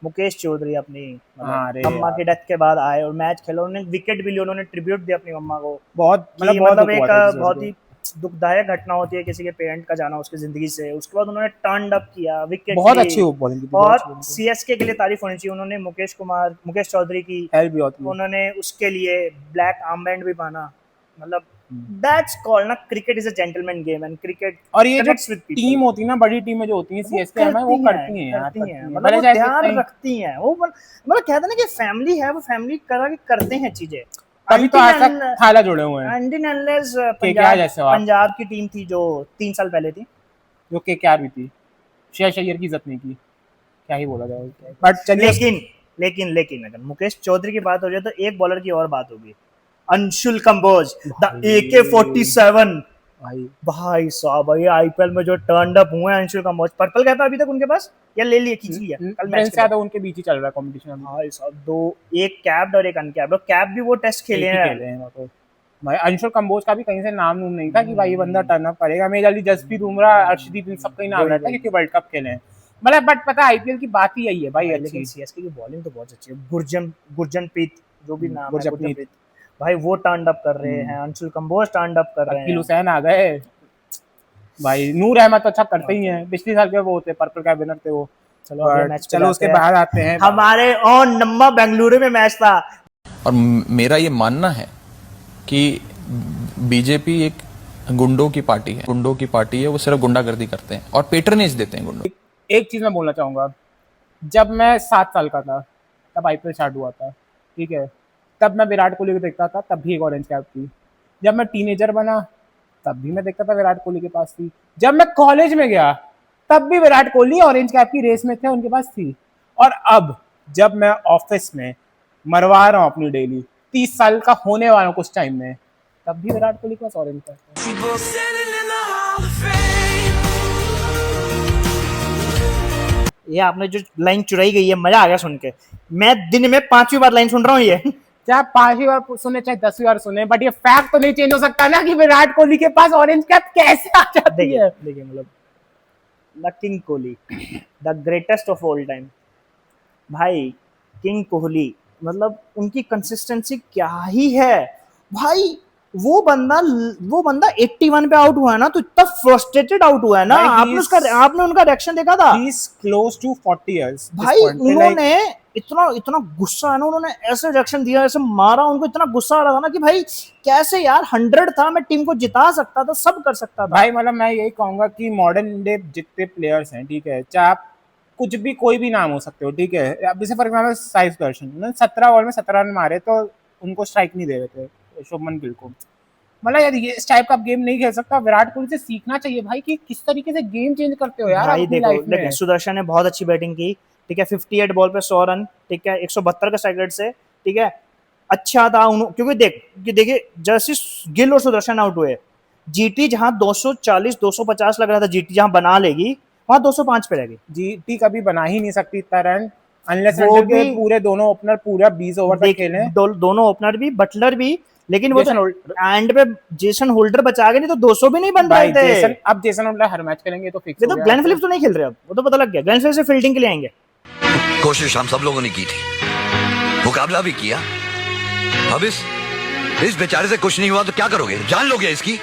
मुकेश चौधरी अपनी मम्मा की डेथ के बाद आए और मैच खेला, उन्होंने विकेट भी लिया, उन्होंने ट्रिब्यूट दिया अपनी मम्मा को। बहुत एक बहुत ही दुखदायक घटना होती है किसी के पेरेंट का जाना उसकी जिंदगी से, उसके बाद उन्होंने टर्न अप किया, विकेट बहुत अच्छी बॉलिंग की, और सीएसके के लिए तारीफ होनी चाहिए, उन्होंने मुकेश चौधरी की हेल्प भी होती है, उन्होंने उसके लिए ब्लैक आर्मबैंड भी पहना। मतलब दैट्स कॉल्ड ना, cricket is a gentleman game and cricket. और ये जो टीम होती है ना, बड़ी टीमें जो होती हैं सीएसके में, वो करती हैं यार, मतलब वो ध्यान रखती हैं, वो मतलब कहते हैं ना कि फैमिली है, वो फैमिली करते हैं चीजें, तभी तो आज तक थाला जुड़े हुए हैं। पंजाब की टीम थी जो 3 साल पहले थी, जो केकेआर भी थी, शेयर की इज्जत नहीं की, क्या ही बोला जाए। बट चलिए, लेकिन अगर मुकेश चौधरी की बात हो जाए तो एक बॉलर की और बात होगी, अंशुल कंबोज, द AK-47 भाई साहब, भाई आईपीएल में जो टर्न अप हुए हैं अंशुल कंबोज। पर्पल कैप अभी तक उनके पास या ले लिए, खींच लिया कल मैच के बाद, उनके बीच ही चल रहा है कंपटीशन भाई साहब। एक कैप्ड और एक अनकैप्ड, और कैप भी वो टेस्ट खेले हैं तो भाई। अंशुल कंबोज का भी कहीं से नाम नहीं था कि भाई ये बंदा टर्न अप करेगा। मेजर अली, जसप्रीत बुमराह, अर्शदीप, इन सबका ही नाम रहता है क्योंकि वर्ल्ड कप खेले हैं। मतलब बट पता है आईपीएल की बात ही यही है भाई, लेकिन सीएसके की बॉलिंग तो बहुत अच्छी है। गुरजनप्रीत जो भी नाम है, गुरजनप्रीत भाई, वो टर्न अप कर रहे हैं, अंशुल कंबोज टर्न अप कर रहे हैं, अकील हुसैन आ गए भाई, नूर अहमद तो अच्छा करते ही हैं, पिछले साल के वो थे पर्पल कैप विनर थे वो। चलो उसके बाद आते हैं हमारे ऑन नम्मा बेंगलुरु में मैच था। और मेरा ये मानना है कि बीजेपी एक गुंडों की पार्टी है, वो सिर्फ गुंडागर्दी करते हैं और पेट्रनेज देते हैं गुंडों। एक चीज मैं बोलना चाहूंगा, जब मैं 7 साल का था तब आईपीएल स्टार्ट हुआ था, ठीक है, तब मैं विराट कोहली को देखता था, तब भी एक ऑरेंज कैप थी। जब मैं टीनेजर बना तब भी मैं देखता था विराट कोहली के पास थी। जब मैं कॉलेज में गया तब भी विराट कोहली ऑरेंज कैप की रेस में थे, उनके पास थी। और अब जब मैं ऑफिस में मरवा रहा हूँ अपनी डेली, 30 साल का होने वाला हूँ कुछ टाइम में, तब भी विराट कोहली के पास ऑरेंज कैप है। ये आपने जो लाइन चुराई गई है, मजा आ गया सुन के। मैं दिन में 5वीं बार लाइन सुन रहा हूँ ये। चाहे 5वीं बार सुने चाहे 10वीं बार सुने, बट ये फैक्ट तो नहीं चेंज हो सकता ना कि विराट कोहली के पास ऑरेंज कैप कैसे आ जाती है। देखिए मतलब the king Kohli, the greatest of all time, भाई किंग कोहली, मतलब उनकी कंसिस्टेंसी क्या ही है भाई। वो बंदा 81 पे आउट हुआ है ना, तो इतना फ्रस्ट्रेटेड आउट हुआ है ना। आपने उनका रिएक्शन देखा था? He is close to 40 years भाई उन्होंने इतना गुस्सा है ना, उन्होंने ऐसे रिएक्शन दिया, ऐसे मारा, उनको इतना गुस्सा आ रहा था ना कि भाई कैसे यार, 100 था, मैं टीम को जिता सकता था, सब कर सकता था भाई। मतलब मैं यही कहूंगा कि मॉडर्न डे जितने प्लेयर्स हैं, ठीक है, चाहे आप कुछ भी कोई भी नाम हो सकते हो, ठीक है। अब जैसे फॉर एग्जाम्पल साई सुदर्शन, उन्होंने 17 ओवर में 17 रन मारे तो उनको स्ट्राइक नहीं दे रहे थे शुभमन गिल को। मतलब यार ये इस टाइप का गेम नहीं खेल सकता। विराट कोहली से सीखना चाहिए भाई कि किस तरीके से गेम चेंज करते हो यार भाई। अपनी लाइफ में। सुदर्शन ने बहुत अच्छी बैटिंग की, ठीक है, 58 बॉल पे 100 रन, ठीक है, 172 का स्ट्राइक रेट से, ठीक है, अच्छा था। क्योंकि देखिए जैसे गिल और सुदर्शन आउट हुए, जीटी जहां 240 250 लग रहा था, जीटी जहां बना लेगी वहां 205 पे रह गई। जीटी कभी बना ही नहीं सकती इतना रन अनलेस वो भी पूरे दोनों ओपनर पूरा 20 ओवर तक खेले। दोनों ओपनर भी, बटलर भी, लेकिन वो तो एंड पे जेसन होल्डर बचा गए, नहीं तो 200 भी नहीं बन रहे थे। अब जेसन होल्डर हर मैच खेलेंगे तो फिक्स हो तो गया। ग्लेन फिलिप्स तो नहीं खेल रहे अब, वो तो पता लग गया। ग्लेन फिलिप्स से फील्डिंग के लिए आएंगे। कोशिश हम सब लोगों ने की थी, मुकाबला भी किया। अब इस बेचारे से कुछ नहीं हुआ तो क्या करोगे, जान लोगे इसकी?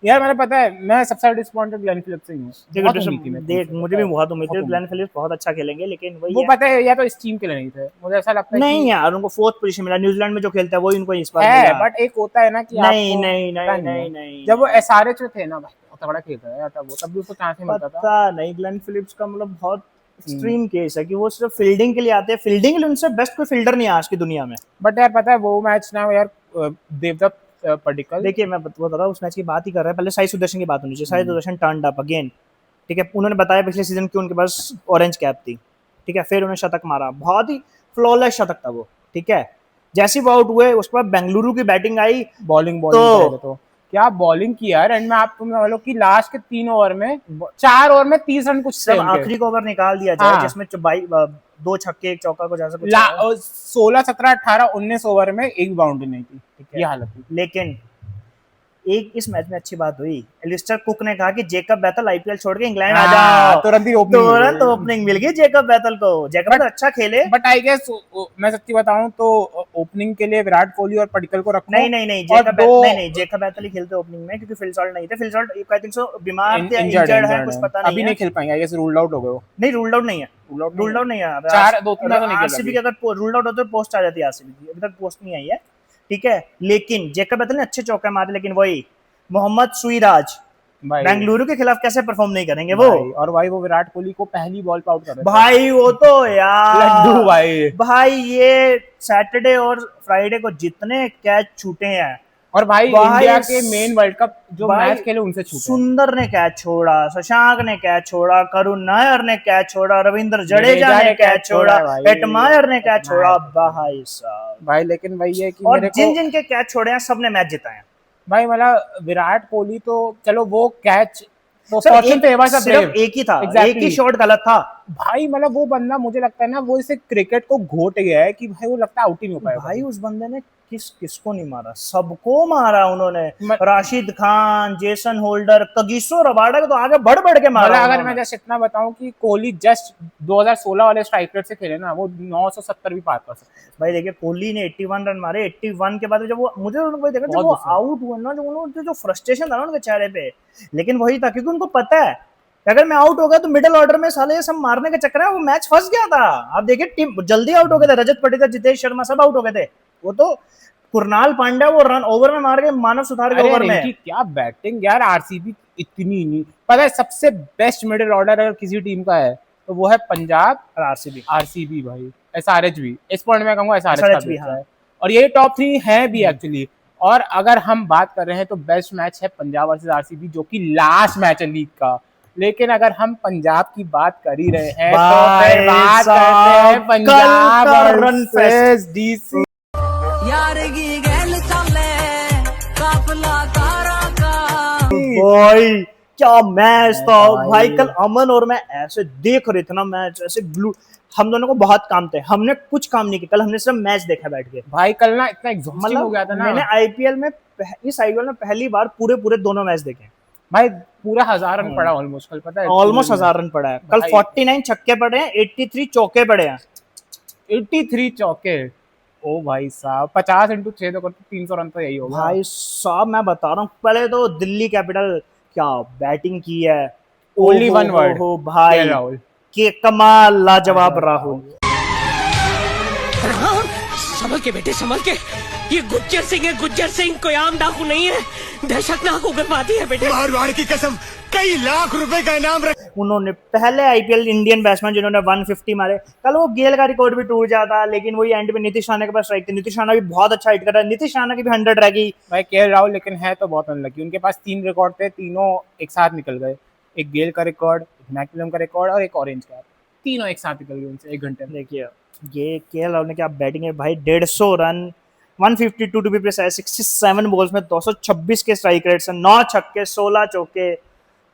यार मैंने पता है, मैं सबसे डिसअपॉइंटेड ग्लेन फिलिप्स से ही हूं। देख मुझे भी बहुत उम्मीद थी ग्लेन फिलिप्स बहुत अच्छा खेलेंगे, लेकिन वो पता है या तो इस टीम के लिए नहीं थे, मुझे ऐसा लगता है। नहीं यार, उनको 4th पोजीशन मिला, न्यूजीलैंड में जो खेलता है वो इनको इस बार है, मिला। बट एक होता है ना कि नहीं, जब वो एसआरएच में थे ना भाई, बहुत तगड़ा खेल रहा है, तब भी उसको चांस नहीं मिलता था। पता नहीं, ग्लेन फिलिप्स का मतलब बहुत एक्सट्रीम केस है कि वो सिर्फ फील्डिंग के लिए आते हैं। फील्डिंग के लिए उनसे बेस्ट कोई फील्डर नहीं है आज की दुनिया में। बट यार पता है वो मैच ना यार, देवदत्त पडिक्कल, देखिए मैं बता रहा हूँ, उस मैच की बात ही कर रहे हैं, पहले साई सुदर्शन की बात होनी चाहिए। Sai Sudarshan turned up again, ठीक है, उन्होंने बताया पिछले सीजन की उनके पास ऑरेंज कैप थी, ठीक है, फिर उन्होंने शतक मारा, बहुत ही फ्लॉलेस शतक था वो, ठीक है। जैसे वो आउट हुए उसके बाद बेंगलुरु की बैटिंग आई, बॉलिंग तो क्या बॉलिंग किया यार। एंड में आप तुम बोलो कि लास्ट के 3 ओवर में 4 ओवर में 30 रन कुछ थे, आखिरी को ओवर निकाल दिया जाए जिसमें 2 छक्के 1 चौका कुछ ऐसा कुछ 16 17 18 19 ओवर में एक बाउंड्री नहीं थी, ये हालत थी। लेकिन एक इस मैच में अच्छी बात हुई, एलिस्टर कुक ने कहा कि जेकब बैथल आईपीएल छोड़ के इंग्लैंड आ जाओ, तुरंत ओपनिंग मिल गई जेकब बैथल को। जेकब बैथल अच्छा खेले, बट आई गेस मैं सच्ची बताऊं तो ओपनिंग के लिए विराट कोहली और पडिक्कल को रखो। नहीं जेकब बैथल ही खेलते ओपनिंग में, क्योंकि फिल सॉल्ट नहीं थे। Phil salt I think so बीमार थे, इंजर्ड है, कुछ पता नहीं, अभी नहीं खेल पाएंगे, आई गेस रूल्ड आउट हो गए वो। नहीं रूल्ड आउट नहीं है, रूल्ड आउट नहीं है। 4-2-3 तो नहीं खेल। आरसीबी के अगर रूल्ड आउट होता तो पोस्ट आ जाती है, आरसीबी की अभी तक पोस्ट नहीं आई है, ठीक है। लेकिन जेकब बैथल ने अच्छे चौके मारे, लेकिन वही मोहम्मद सुईराज बेंगलुरु के खिलाफ कैसे परफॉर्म नहीं करेंगे वो। और भाई वो विराट कोहली को पहली बॉल पे आउट कर रहे थे भाई, वो तो यार लड्डू भाई ये सैटरडे और फ्राइडे को जितने कैच छूटे हैं, और भाई इंडिया के मेन वर्ल्ड कप जो मैच खेले उनसे छूटे। सुंदर ने कैच छोड़ा, शशांक ने कैच छोड़ा, करुण नायर ने कैच छोड़ा, रविंद्र जडेजा ने कैच छोड़ा, एटमायर ने कैच छोड़ा। भाई साहब भाई, लेकिन भाई ये कि और जिन के कैच छोड़े हैं सबने मैच जिताए हैं भाई। मतलब विराट कोहली तो चलो वो कैच वो सिर्फ एक ही था, एक ही शॉट गलत था भाई। मतलब वो बंदा मुझे लगता है ना, वो इसे क्रिकेट को घोट गया है कि भाई वो लगता है आउट ही नहीं हो पाएगा। भाई उस बंदे ने किसको नहीं मारा, सबको मारा उन्होंने। Rashid Khan, Jason holder, Kagiso Rabada को तो आगे बढ़ के मारा। अगर मैं जस्ट इतना बताऊं कि कोहली जस्ट 2016 वाले स्ट्राइक रेट से खेले ना, वो 970 भी पार कर सकते हैं। भाई देखिए कोहली ने 81 रन मारे, 81 के बाद जब वो मुझे देखा जब वो आउट हुआ ना, जो फ्रस्ट्रेशन था ना उनके चेहरे पे, लेकिन वही था क्योंकि उनको पता है अगर मैं आउट हो गया तो मिडिल ऑर्डर में साले ये सब मारने के चक्कर में वो मैच फंस गया था। आप देखिए टीम जल्दी आउट हो गए थे, रजत पाटीदार, जितेश शर्मा सब आउट हो गए थे। वो तो कुरनाल पांड्या वो रन ओवर में मार के मानव सुधार के ओवर में। क्या बैटिंग यार, आरसीबी इतनी नहीं पता है। सबसे बेस्ट मिडिल ऑर्डर अगर किसी टीम का है तो वो है पंजाब और आरसीबी भाई, एसआरएच भी इस पॉइंट में कहूंगा एसआरएच भी है, और ये टॉप 3 है भी एक्चुअली। और अगर हम बात कर रहे हैं तो बेस्ट मैच है पंजाब वर्सेस आरसीबी, जो कि लास्ट मैच है लीग का। लेकिन अगर हम पंजाब की बात कर ही रहे हैं तो फिर बात करते हैं पंजाब वर्सेस डीसी। भाई क्या मैच था भाई। कल अमन और मैं ऐसे देख रहे थे ना मैच, ऐसे ग्लू। हम दोनों को बहुत काम थे, हमने कुछ काम नहीं किया कल, हमने सिर्फ मैच देखा बैठ के। भाई कल ना इतना एग्जॉस्टिंग हो गया था ना। मैंने आईपीएल में इस आईपीएल में पहली बार पूरे दोनों मैच देखे भाई। पूरा 1000 रन पड़ा ऑलमोस्ट, कल पता है ऑलमोस्ट 1000 रन पड़ा है कल। 49 छक्के पड़े हैं, 83 चौके पड़े हैं। 83 चौके। ओ भाई साहब 50 इंटू 6 तो करते 300 रन तो यही होगा। भाई साहब मैं बता रहा हूँ, पहले तो दिल्ली कैपिटल क्या बैटिंग की है। ओनली वन वर्ड हो भाई, राहुल के कमाल, लाजवाब राहुल। संभल के बेटे संभल के, ये गुज्जर सिंह है, गुज्जर सिंह कोई आम डाकू नहीं है, दहशतनाक उग्रवादी है बेटे। मारवाड़ की कसम, कई लाख रुपए का इनाम उन्होंने पहले आईपीएल इंडियन बैट्समैन जिन्होंने 150 मारे। कल वो गेल का रिकॉर्ड भी टूट जाता, लेकिन वही एंड में नीतीश राणा के पास स्ट्राइक थी। नीतीश राणा भी बहुत अच्छा हिट कर रहा है, नीतीश राणा की भी 100 रह गई। भाई केएल राहुल लेकिन है तो बहुत अनलकी, उनके पास 3 रिकॉर्ड थे, तीनों एक साथ निकल गए। एक गेल का रिकॉर्ड, एक मैकलम का रिकॉर्ड और एक ऑरेंज का, तीनों एक साथ निकल गए उनसे 1 घंटे में। देखिए ये केएल राहुल ने क्या बैटिंग है भाई, 150 run, 152 to be precise, 67 balls में 226 के स्ट्राइक रेट्स, 9 छक्के 16 चौके।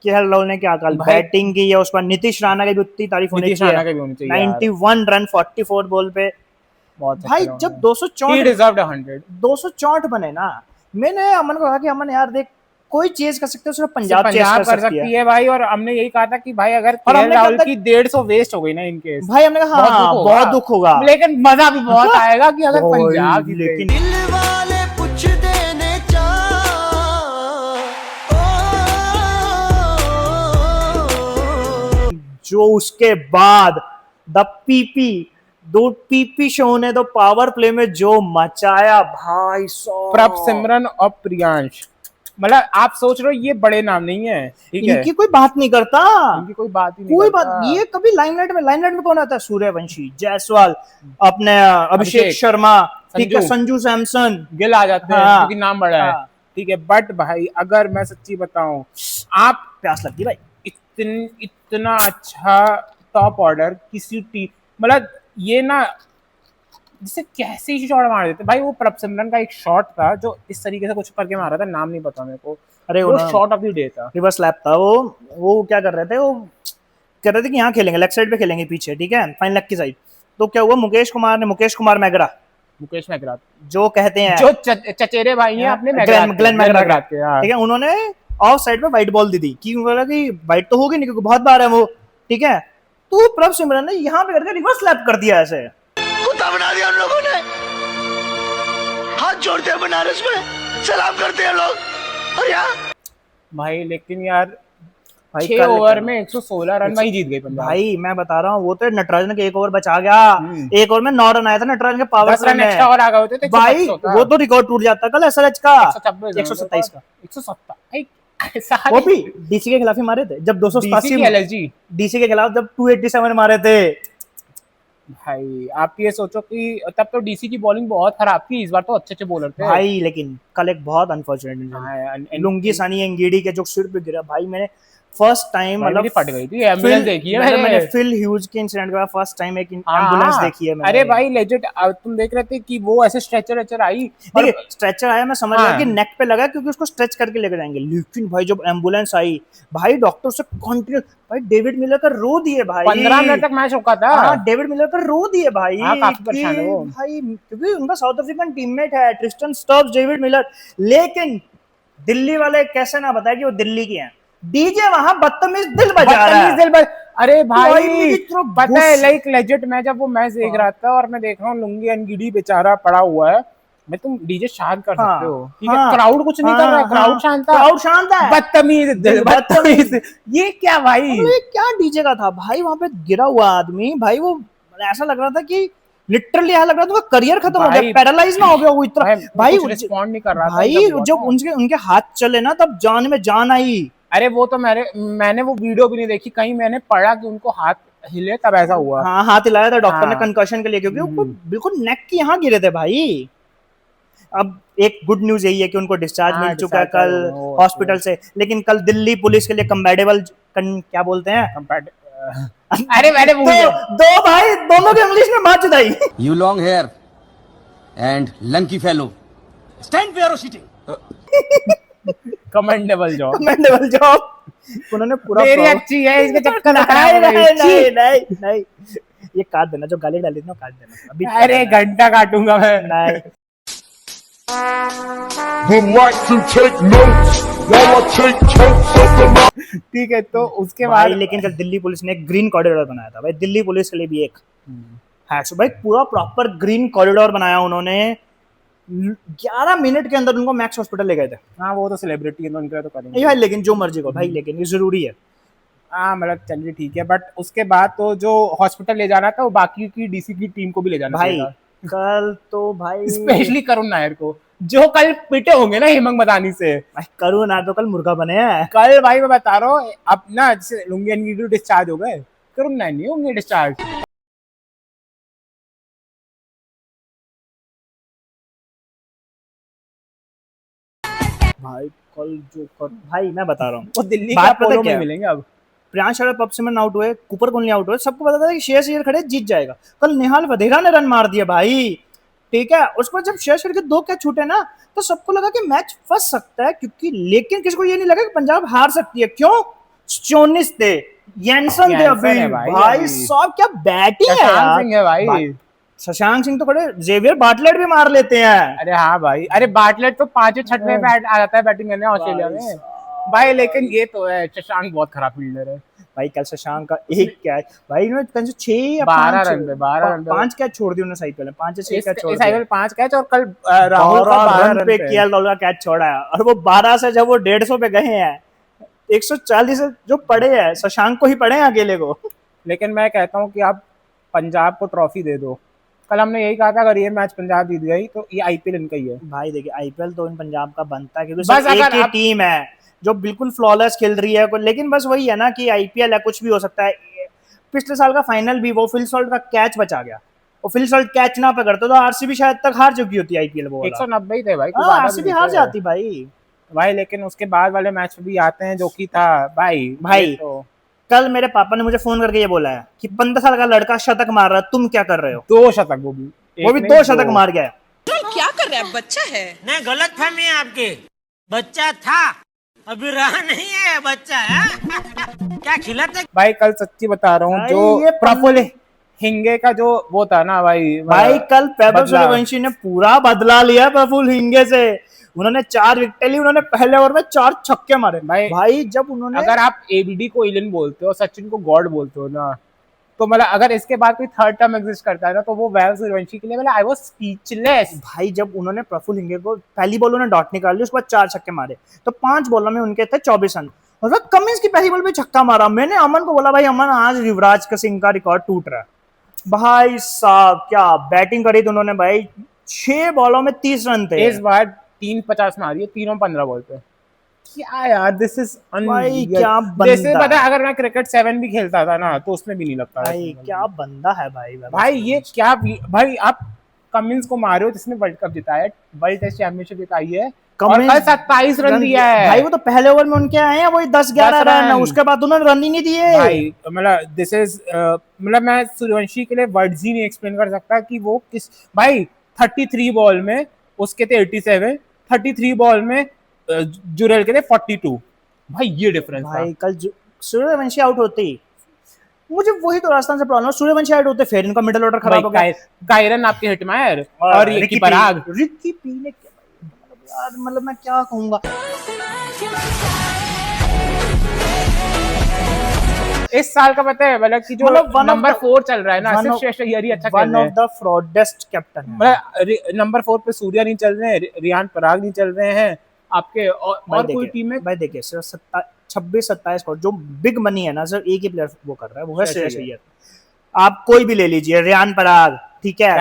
केएल राहुल ने क्या कल बैटिंग की है, उस पर नीतीश राणा की भी उतनी तारीफ होनी चाहिए। 91 रन 44 बॉल पे भाई, जब 264 बने ना, मैंने अमन को कहा कि अमन यार देख, कोई चेज कर सकते हो, सिर्फ पंजाब कर सकती है भाई। और हमने यही कहा था कि भाई अगर केएल राहुल की 150 वेस्ट हो गई ना इनके, भाई हमने कहा हाँ बहुत दुख होगा, लेकिन मजा भी बहुत आएगा कि अगर पंजाब जीते। लेकिन दिल वाले पूछ देने जो उसके बाद द पीपी शो ने तो पावर प्ले में जो मचाया भाई साहब, प्रभसिमरन और प्रियांश, मतलब आप सोच रहे हो ये बड़े नाम नहीं है, ठीक है, इनकी कोई बात नहीं करता, इनकी कोई बात ही नहीं कोई करता। बात, ये कभी लाइमलाइट में कौन आता है? सूर्यवंशी, जायसवाल, अपने अभिषेक शर्मा, ठीक है, संजू सैमसन, गिल आ जाते हैं क्योंकि नाम बड़ा है, ठीक है। बट भाई अगर मैं सच्ची बताऊं, आप प्यास लगती भाई, इतना अच्छा टॉप ऑर्डर किसी टीम, मतलब ये ना जिसे कैसे ही शॉट मार देते भाई। वो प्रभसिमरन का एक शॉट था जो इस तरीके से कुछ करके मारा था, नाम नहीं पता मेरे को, अरे वो शॉट ऑफ द डे था, रिवर्स लैप था। वो क्या कर रहे थे, वो कह रहे थे कि यहाँ खेलेंगे, लेग साइड पे खेलेंगे पीछे, ठीक है, फाइन लेग की साइड। तो क्या हुआ, मुकेश कुमार मैगरा जो कहते हैं, जो चचेरे भाई हैं अपने ग्लेन मैगरा के, ठीक है, उन्होंने ऑफ साइड पे वाइट बॉल दी थी कि वाइट तो होगी नहीं क्योंकि बहुत बार है वो, ठीक है। तो प्रभसिमरन ने यहाँ पे करके रिवर्स लैप कर दिया, ऐसे कुत्ता बना दिया उन लोगों ने। हाथ जोड़ते हैं बनारस में, सलाम करते हैं लोग, और यार भाई लेकिन यार 6 ओवर में 116 रन वही जीत गए पंजाब। भाई मैं बता रहा हूँ, वो तो नटराजन के 1 ओवर बचा गया, 1 ओवर में 9 रन आया था नटराजन के पावर प्ले में, एक्स्ट्रा और आ गए होते तो भाई वो तो रिकॉर्ड टूट जाता कल एसआरएच का 127 का, 170 वो भी डीसी के खिलाफ ही मारे थे, जब 287 डीसी के खिलाफ जब 287 मारे थे। भाई आप ये सोचो कि तब तो डीसी की बॉलिंग बहुत खराब थी, इस बार तो अच्छे बॉलर थे भाई, लेकिन कल एक बहुत अनफॉर्चुनेट लुंगी सानी एंगीडी के जो सिर पे गिरा भाई, मैंने फर्स्ट टाइम मतलब फट गई थी एम्बुलेंस देखी है मैंने फिल ह्यूज के इंसिडेंट के बाद फर्स्ट टाइम एक एम्बुलेंस देखी है मैंने। अरे भाई लेजिट तुम देख रहे थे कि वो ऐसे स्ट्रेचर आई, स्ट्रेचर आया, मैं समझ गया कि नेक पे लगा क्योंकि उसको स्ट्रेच करके लेकर जाएंगे, लेकिन भाई जब एम्बुलेंस आई भाई डॉक्टर से कंटिन्यू, भाई डेविड मिलर का रो दिए भाई, 15 मिनट तक मैच रुका था। डेविड मिलर का रो दिए भाई, काफी परेशान है वो भाई, क्योंकि उनका साउथ अफ्रीकन टीममेट है ट्रिस्टन स्टब्स, डेविड मिलर। लेकिन दिल्ली वाले कैसे ना बताए कि वो दिल्ली के हैं, डीजे वहां बदतमीज दिल बजा रहा है। अरे भाई पता है लाइक लेजिट, मैं जब वो मैच देख रहा था और मैं देख रहा हूँ लुंगी अनगिडी बेचारा पड़ा हुआ है, मैं तुम डीजे शांत कर सकते हो, ठीक है, क्राउड कुछ नहीं कर रहा है, क्राउड शांत है, बदतमीज ये क्या भाई, ये क्या डीजे का था भाई, वहां पे गिरा हुआ आदमी भाई, वो ऐसा लग रहा था कि लिटरली ऐसा लग रहा था वो करियर खत्म हो गया, पैरालाइज ना हो गया वो इतना भाई, रिस्पॉन्ड नहीं कर रहा था भाई, जब उनके हाथ चले ना तब जान में जान आई। अरे वो तो मैंने वो वीडियो भी नहीं देखी, कहीं मैंने पढ़ा कि उनको हाथ हिले तब ऐसा हुआ। हाँ, हाथ हिलाया था डॉक्टर ने कंकशन के लिए, क्योंकि वो बिल्कुल नेक के यहाँ गिरे थे भाई। अब एक गुड न्यूज यही है कि उनको डिस्चार्ज मिल चुका है कल हॉस्पिटल से, लेकिन कल दिल्ली पुलिस के लिए कंपैटिबल क्या बोलते हैं, अरे मैंने दो भाई दोनों की इंग्लिश में बात चुदाई। You long hair and lanky fellow, stand ferocity, commendable job उन्होंने पूरा मेरी अच्छी है, इसके चक्कर नहीं ये काट देना, जो गाली डाली ना काट देना अभी। अरे घंटा काटूंगा मैं। नहीं ठीक है, तो उसके बाद लेकिन कल दिल्ली पुलिस ने एक ग्रीन कॉरिडोर बनाया था भाई, दिल्ली पुलिस के लिए भी एक हैट्स भाई, पूरा प्रॉपर ग्रीन कॉरिडोर बनाया उन्होंने। 11 मिनट के अंदर उनको मैक्स हॉस्पिटल ले गए थे। हाँ वो तो सेलिब्रिटी है तो उनके लिए तो करेंगे नहीं भाई, लेकिन जो मर्जी को भाई, लेकिन ये जरूरी है। हाँ मतलब चलिए ठीक है, बट उसके बाद तो जो हॉस्पिटल ले जाना था वो बाकी की डीसी की टीम को भी ले जाना भाई चाहिए। कल तो भाई स्पेशली करुण नायर को, जो कल पिटे होंगे ना हेमंत मदानी से। भाई करुण नायर तो कल मुर्गा बने हैं। कल भाई मैं बता रहा हूँ, अब ना जैसे लुंगी एनगीडी डिस्चार्ज हो गए, करुण नायर नहीं होंगे डिस्चार्ज। भाई कल जो भाई मैं बता रहा हूँ, वो दिल्ली बात का पता पोलो क्या में है? मिलेंगे अब। प्रियांश अगर पब सिमरन आउट हुए, कूपर कोहली आउट हुए, सबको पता था कि श्रेयस अय्यर खड़े जीत जाएगा। कल निहाल वधेरा ने रन मार दिया भाई, ठीक है। उसके बाद जब श्रेयस अय्यर के 2 कैच छूटे ना, तो सबको लगा कि मैच फंस सकता है, क्योंकि लेकिन किसी को ये नहीं लगा कि पंजाब हार सकती है। क्यों? स्टोनिस थे, येंसन थे, अभी भाई सब क्या बैटिंग है यार। शशांक सिंह तो खड़े, जेवियर बाटलेट भी मार लेते हैं। अरे हाँ भाई, अरे बाटलेट तो 5वें 6वें बैट आ जाता है बैटिंग करने ऑस्ट्रेलिया में भाई, लेकिन ये तो है शशांक बहुत खराब फील्डर है भाई। कल शशांक का एक कैच भाई, इन्होंने 6 या 12 रन पे 5 कैच छोड़ दिए उन्होंने साइकिल में, 5 या 6 कैच छोड़ दिए। दिए। साइकिल 5 कैच और कल राहुल का 12 रन पे केएल राहुल का कैच छोड़ा है, और वो 12 से जब वो 150 पे गए हैं, 140 से जो पड़े हैं, शशांक को ही पड़े हैं अकेले को। लेकिन मैं कहता हूँ कि आप पंजाब को ट्रॉफी दे दो। कल हमने यही कहा था, अगर ये मैच पंजाब जीत गई तो ये आईपीएल इनका ही है। भाई देखिए, आईपीएल तो इन पंजाब का बनता है, क्योंकि बस एक ही टीम है जो बिल्कुल फ्लॉलेस खेल रही है। लेकिन बस वही है ना कि आईपीएल है, कुछ भी हो सकता है। पिछले साल का फाइनल भी वो फिल सॉल्ट का कैच बचा गया, वो फिल सॉल्ट कैच ना पकड़ते तो आरसीबी शायद तक हार चुकी होती आईपीएल। वो 190 थे भाई, आरसीबी हार जाती भाई। लेकिन उसके बाद वाले मैच भी आते हैं जो कि था भाई तो कल मेरे पापा ने मुझे फोन करके ये बोला है कि 15 साल का लड़का शतक मार रहा है, तुम क्या कर रहे हो? 2 शतक, वो भी 2 शतक मार गया। क्या कर रहा है, बच्चा है? नहीं, गलत फहमी है आपके। बच्चा था, अभी रहा नहीं है, बच्चा है। क्या खिलाते भाई? कल सच्ची बता रहा हूँ, जो प्रफुल्ल हिंगे का जो वो था ना भाई कल वैभव सूर्यवंशी ने पूरा बदला लिया प्रफुल्ल हिंगे से। उन्होंने 4 विकेट ली, उन्होंने पहले ओवर में 4 छक्के मारे भाई। जब उन्होंने, अगर आप एबीडी को एलियन बोलते हो, सचिन को गॉड बोलते हो ना, तो मतलब अगर इसके बाद कोई थर्ड टर्म एग्जिस्ट करता है ना, तो वो वैभव सूर्यवंशी के लिए मतलब आई वाज स्पीचलेस भाई। जब उन्होंने प्रफुल्ल हिंगे को पहली बॉल उन्होंने डॉट निकाल ली, उसके बाद 4 छक्के मारे, तो 5 बॉलों में उनके थे 24 रन। और कमिंस की पहली बॉल पे छक्का मारा। मैंने अमन को बोला, भाई अमन आज युवराज सिंह का रिकॉर्ड टूट रहा है। भाई साहब क्या बैटिंग करी थी उन्होंने भाई, 6 बॉलों में 30 रन थे। इस बार 350 मारी है, तीनों 15 बॉल पे। क्या यार, दिस इज भाई क्या बंदा। जैसे पता है, अगर मैं क्रिकेट 7 भी खेलता था ना, तो उसमें भी नहीं लगता भाई। क्या बंदा है भाई ये क्या भाई। आप कमिंस को मारे हो जिसने वर्ल्ड कप जिताया है, वर्ल्ड टेस्ट चैंपियनशिप जिताई है, और कल 27 रन दिया है भाई। वो तो पहले ओवर में उनके आए हैं वही 10-11 रन, उसके बाद उन्होंने रन ही नहीं दिए भाई। मतलब दिस इज मतलब मैं सूर्यवंशी के लिए वर्ड्स ही नहीं एक्सप्लेन कर सकता कि वो किस भाई। 33 बॉल में उसके थे 87, 33 बॉल में जुरेल के थे 42। भाई ये डिफरेंस भाई था। कल सूर्यवंशी आउट होते ही मुझे वही तो राजस्थान से प्रॉब्लम है। सूर्यवंशी आउट होते फिर इनका मिडिल ऑर्डर खराब हो गया। कायरन आपके हिटमायर और रिकी पराग, रिकी पी ने यार, मतलब मैं क्या कहूंगा। इस साल का पता है मतलब कि जो नंबर 4 चल रहा है ना, सिर्फ श्रेष्ठ अय्यर ही अच्छा खेल रहा है। वन ऑफ द फ्रॉडेस्ट कैप्टन है। मतलब नंबर 4 पे सूर्या नहीं चल रहे हैं, रियान पराग नहीं चल रहे हैं आपके, और कोई टीम में भाई देखिए 26-27 को जो बिग मनी है ना सर, एक ही प्लेयर वो कर रहा है, वो है श्रेयस अय्यर। आप कोई भी ले लीजिए, रियान पराग, ठीक है,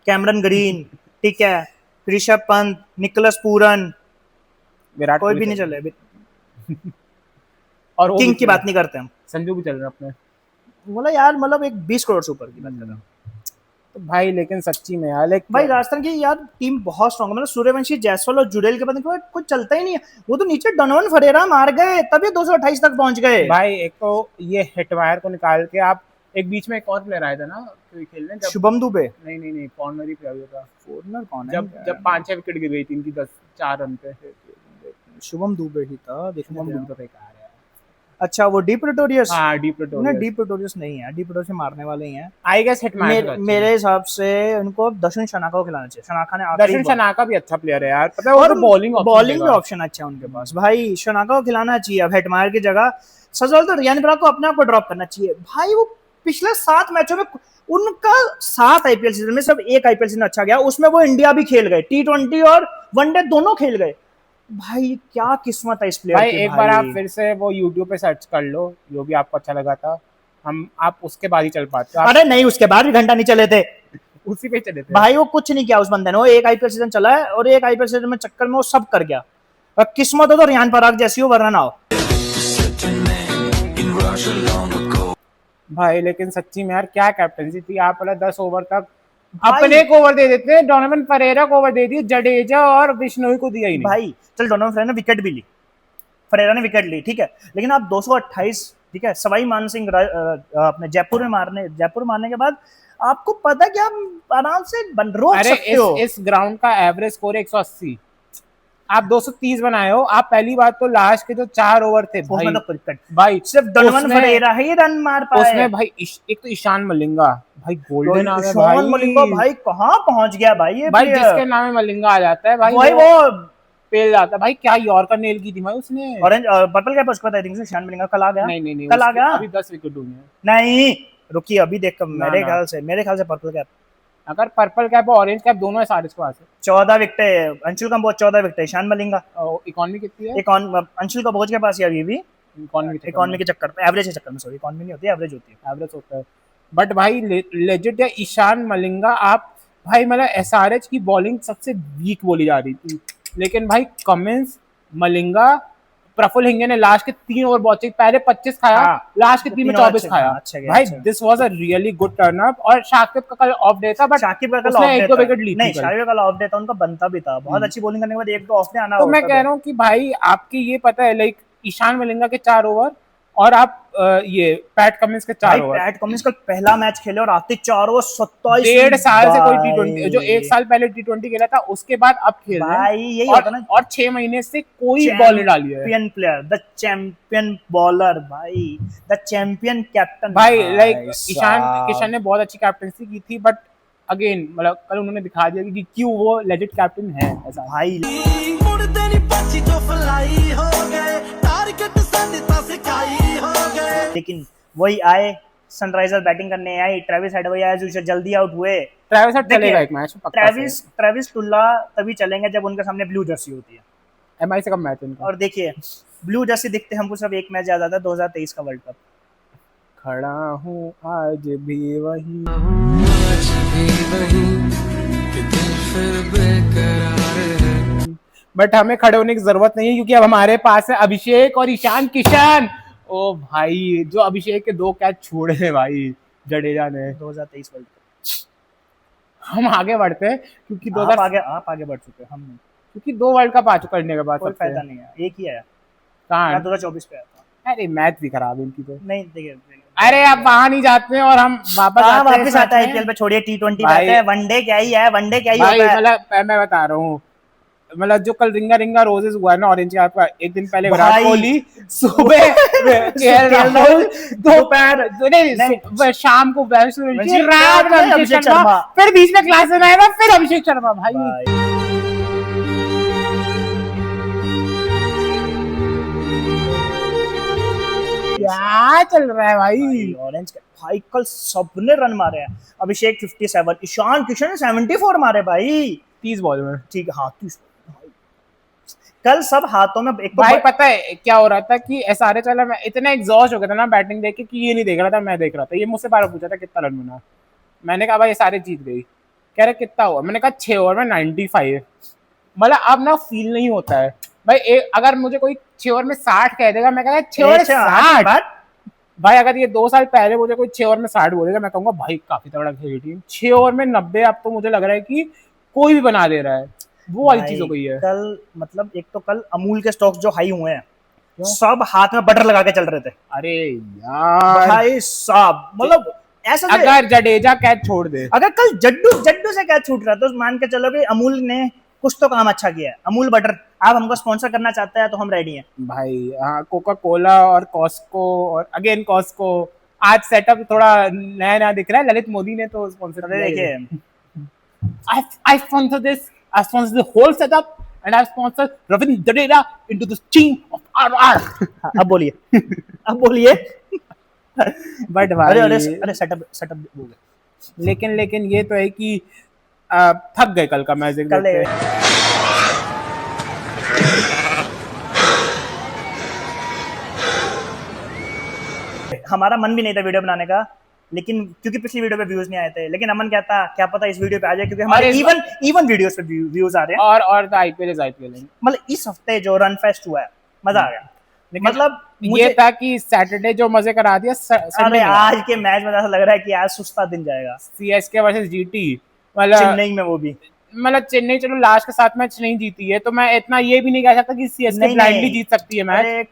कैमरन ग्रीन, ठीक है, ऋषभ पंत, निकोलस पूरन, विराट कोई भी नहीं चल रहा। और किंग की बात नहीं करते हम, संजू भी चल रहे अपने। बोला यार, मतलब एक 20 करोड़ से ऊपर की बात कर रहा हूँ तो भाई। लेकिन सच्ची में यार, भाई राजस्थान की यार टीम बहुत स्ट्रांग है। मतलब सूर्यवंशी, जायसवाल और जुड़ेल के बाद कुछ चलता ही नहीं है। वो तो नीचे डनवन फरेरा मार गए, तभी 228 तक पहुंच गए भाई। एक तो ये हिटमायर को निकाल के आप, एक बीच में एक और प्लेयर आया था ना खेलने, शुभम दुबे। नहीं कॉर्नर ही प्लेयर था। कॉर्नर कौन है? जब 5-6 विकेट गिर गई थी इनकी 4 रन पे, शुभम दुबे ही था। देखने तो बेकार है। अच्छा, वो डी प्रेटोरियस। हाँ, डी प्रेटोरियस नहीं है, डी प्रेटोरियस मारने वाले ही हैं आई गेस। हिटमायर मेरे हिसाब से उनको दर्शन शनाका को खिलाना चाहिए। शनाका ने दर्शन शनाका भी अच्छा प्लेयर है यार, पता है, और बॉलिंग भी ऑप्शन अच्छा है उनके पास भाई। शनाका को खिलाना चाहिए अब हिटमायर की जगह। सजल तो रियान पराग को अपने आप को ड्रॉप करना चाहिए भाई। वो पिछले 7 मैचों में उनका 7 आईपीएल सीजन में सिर्फ एक आईपीएल सीजन अच्छा गया, उसमें वो इंडिया भी खेल गए, T20 और वनडे दोनों खेल गए। भाई क्या किस्मत है इस प्लेयर भाई की। एक बार आप फिर से वो YouTube पे सर्च कर लो जो भी आपको अच्छा लगा था, आप उसके बाद ही चल पाते। अरे नहीं, उसके बाद भी घंटा नहीं चले थे, उसी पे चले थे भाई। वो कुछ नहीं किया उस बंदे ने, वो एक आईपीएल सीजन चला है और एक आईपीएल सीजन में चक्कर में वो सब कर गया। और किस्मत हो तो रियान पराग जैसी हो, वरना ना हो भाई। लेकिन सच्ची में यार क्या कैप्टनसी थी। आप वाला 10 ओवर तक अपने को ओवर दे देते, डोनोवन फरेरा को ओवर दे दिए, जडेजा और बिश्नोई को दिया ही नहीं। भाई चल, डोनोवन फरेरा ने विकेट भी ली, फरेरा ने विकेट ली, ठीक है, लेकिन आप 228, ठीक है, सवाई मान सिंह अपने जयपुर मारने के बाद आपको पता है कि आप आराम से रोक सकते हो। इस ग्राउंड का एवरेज स्कोर 180, आप 230 बनाए हो। आप पहली बात तो लास्ट के जो 4 ओवर थे भाई सिर्फ डोनोवन फरेरा ही रन मार पाए। उसमें भाई एक तो ईशान मलिंगा भाई गोल्डन आ गया ईशान मलिंगा भाई कहाँ पहुंच गया भाई ये भाई, जिसके नाम में मलिंगा आ जाता है भाई वो पेल जाता है भाई। क्या यॉर्कर नेल की थी भाई उसने, ऑरेंज पर्पल कैप उसके बाद आई थिंक ईशान मलिंगा कल आ गया। नहीं कल आ गया, अभी 10 विकेट हुए हैं। नहीं रुकिए अभी देख, मेरे ख्याल से पर्पल कैप, अगर पर्पल कैप और ऑरेंज कैप दोनों है सारे के पास है। 14 wicket Anshul Kamboj, 14 wicket Eshan Malinga. Economy कितनी है? अंशुल कंबोज के पास है अभी भी, इकोनॉमी के चक्कर में, एवरेज के चक्कर में, सॉरी इकोनॉमी नहीं होती, एवरेज होती है, एवरेज होता है। बट भाई लेजेंड है ईशान मलिंगा। आप भाई मतलब एसआरएच की बॉलिंग सबसे वीक बोली जा रही थी, लेकिन भाई कमिंस, मलिंगा, प्रफुल्ल हिंगे ने लास्ट के 3 ओवर बहुत चाहिए, पहले 25 खाया, लास्ट के 3 में 24 खाया। भाई this was a really good turn up. और शाकिब का कल ऑफ डे था, बट शाकिब का कल उसने 1-2 विकेट ली थी। नहीं, शाकिब का कल ऑफ डे था, उनका बनता भी था, बहुत अच्छी बॉलिंग करने के बाद 1-2 ऑफ डे आना। तो मैं कह रहा हूँ कि भाई आपकी ये पता है लाइक ईशान मलिंगा के 4 ओवर और आप ये पैट कमिंस के 4 ओवर। पैट कमिंस का पहला मैच खेले और आते 4 ओवर 27, 1.5 साल से कोई T20 जो 1 साल पहले T20 खेला था उसके बाद अब खेल रहे हैं यही होता ना। और 6 महीने से कोई बॉल नहीं डाली है। Champion player, the champion bowler भाई, द चैंपियन कैप्टन भाई। लाइक ईशान किशन ने बहुत अच्छी कैप्टनसी की थी, बट अगेन मतलब कल उन्होंने दिखा दिया कि क्यों वो लेजेंड कैप्टन है ऐसा भाई। लेकिन वही आए सनराइजर बैटिंग करने आई, ट्रेविस हेड वही आए जो जल्दी आउट हुए। ट्रेविस हेड चलेगा एक मैच पक्का। ट्रेविस टुल्ला तभी चलेंगे जब उनके सामने ब्लू जर्सी होती है। एमआई से कम मैच उनका। और देखिए ब्लू जर्सी दिखते हमको सिर्फ एक मैच याद आता है, 2023 का वर्ल्ड कप। खड़ा हूँ आज भी वही बट हमें खड़े होने की जरूरत नहीं है, क्योंकि अब हमारे पास है अभिषेक और ईशान किशन। ओ भाई जो अभिषेक के 2 कैच छोड़े हैं भाई जडेजा ने 2023 वर्ल्ड कप। हम आगे बढ़ते हैं क्योंकि आप आगे बढ़ चुके हैं, हम नहीं, क्योंकि 2 वर्ल्ड कप आ चुके करने के बाद कोई फायदा नहीं है, एक ही आया। कहाँ 2024 पे आया था। अरे मैच भी खराब है इनकी तो। नहीं देखिए, अरे आप वहां नहीं जाते हैं और हम वापस आते हैं आईपीएल पे। छोड़िए T20 आते हैं, वनडे क्या ही है, वनडे क्या ही होता है। मतलब मैं बता रहा हूँ, मतलब जो कल रिंगा रोजेस हुआ है ना ऑरेंज कैप का, एक दिन पहले विराट कोहली सुबह राहुल, दोपहर शाम को रात में अभिषेक शर्मा, फिर बीच में क्लास में आएगा, फिर अभिषेक शर्मा। भाई क्या चल रहा है भाई। ऑरेंज का भाई कल सबने रन मारे हैं। अभिषेक 57, ईशान किशन ने 74 मारे भाई 30 बॉल में। ठीक है, हाँ 30 कल सब हाथों में। एक भाई पता है क्या हो रहा था कि एसआरएच वाला मैं इतना एग्जॉस्ट हो गया था ना बैटिंग देख के कि ये नहीं देख रहा था, मैं देख रहा था। ये मुझसे बार पूछा था कितना रन बना, मैंने कहा भाई एसआरएच जीत गई। कह रहे कितना हुआ, मैंने कहा 6 ओवर में 95। मतलब अब ना फील नहीं होता है भाई। अगर मुझे कोई 6 ओवर में 60 कह देगा, मैं कहूँगा 6 ओवर 60 भाई। अगर ये 2 साल पहले मुझे कोई 6 ओवर में 60 बोलेगा, मैं कहूँगा भाई काफी तगड़ा खेली टीम। 6 ओवर में 90 अब तो मुझे लग रहा है कि कोई भी बना दे रहा है, वो वाली चीज हो गई है। कल मतलब एक तो कल अमूल के स्टॉक्स जो हाई हुए हैं, सब हाथ में बटर लगा के चल रहे थे। अरे यार भाई साहब, मतलब ऐसा अगर जडेजा कैच छोड़ दे, अगर कल जड्डू से कैच छूट रहा तो मान के चलो कि अमूल ने कुछ तो काम अच्छा किया है। अमूल बटर आप हमको स्पॉन्सर करना चाहते हैं तो हम रेडी हैं भाई। हाँ, कोका कोला और कॉस्को और अगेन कॉस्को। आज सेटअप थोड़ा नया दिख रहा है, ललित मोदी ने तो स्पॉन्सर किया। देखिए I sponsor this. I sponsor the whole setup and I sponsor Ravindra Jadeja into this team of RR. अब बोलिए बट भाई अरे सेटअप हो गया। लेकिन ये तो है कि थक गए कल का मैच कल देखते। हमारा मन भी नहीं था वीडियो बनाने का, लेकिन क्योंकि पिछली वीडियो पे व्यूज नहीं आए थे, लेकिन अमन कहता क्या पता इस वीडियो पे आ जाए, क्योंकि हमारे इवन वीडियोस पे व्यूज आ रहे हैं। और तो आईपीएल है। मतलब इस हफ्ते जो रन फेस्ट हुआ है, मजा आ गया। मतलब ये था कि सैटरडे जो मजे करा दिया, अरे आज के मैच में ऐसा लग रहा है कि आज सुस्ता दिन जाएगा। सीएसके वर्सेस जीटी, मतलब चेन्नई में, वो भी मतलब चेन्नई चलो लास्ट के 7 मैच नहीं जीती है, तो मैं इतना ये भी नहीं कह सकता कि सीएसके ब्लाइंडली जीत सकती है मैच।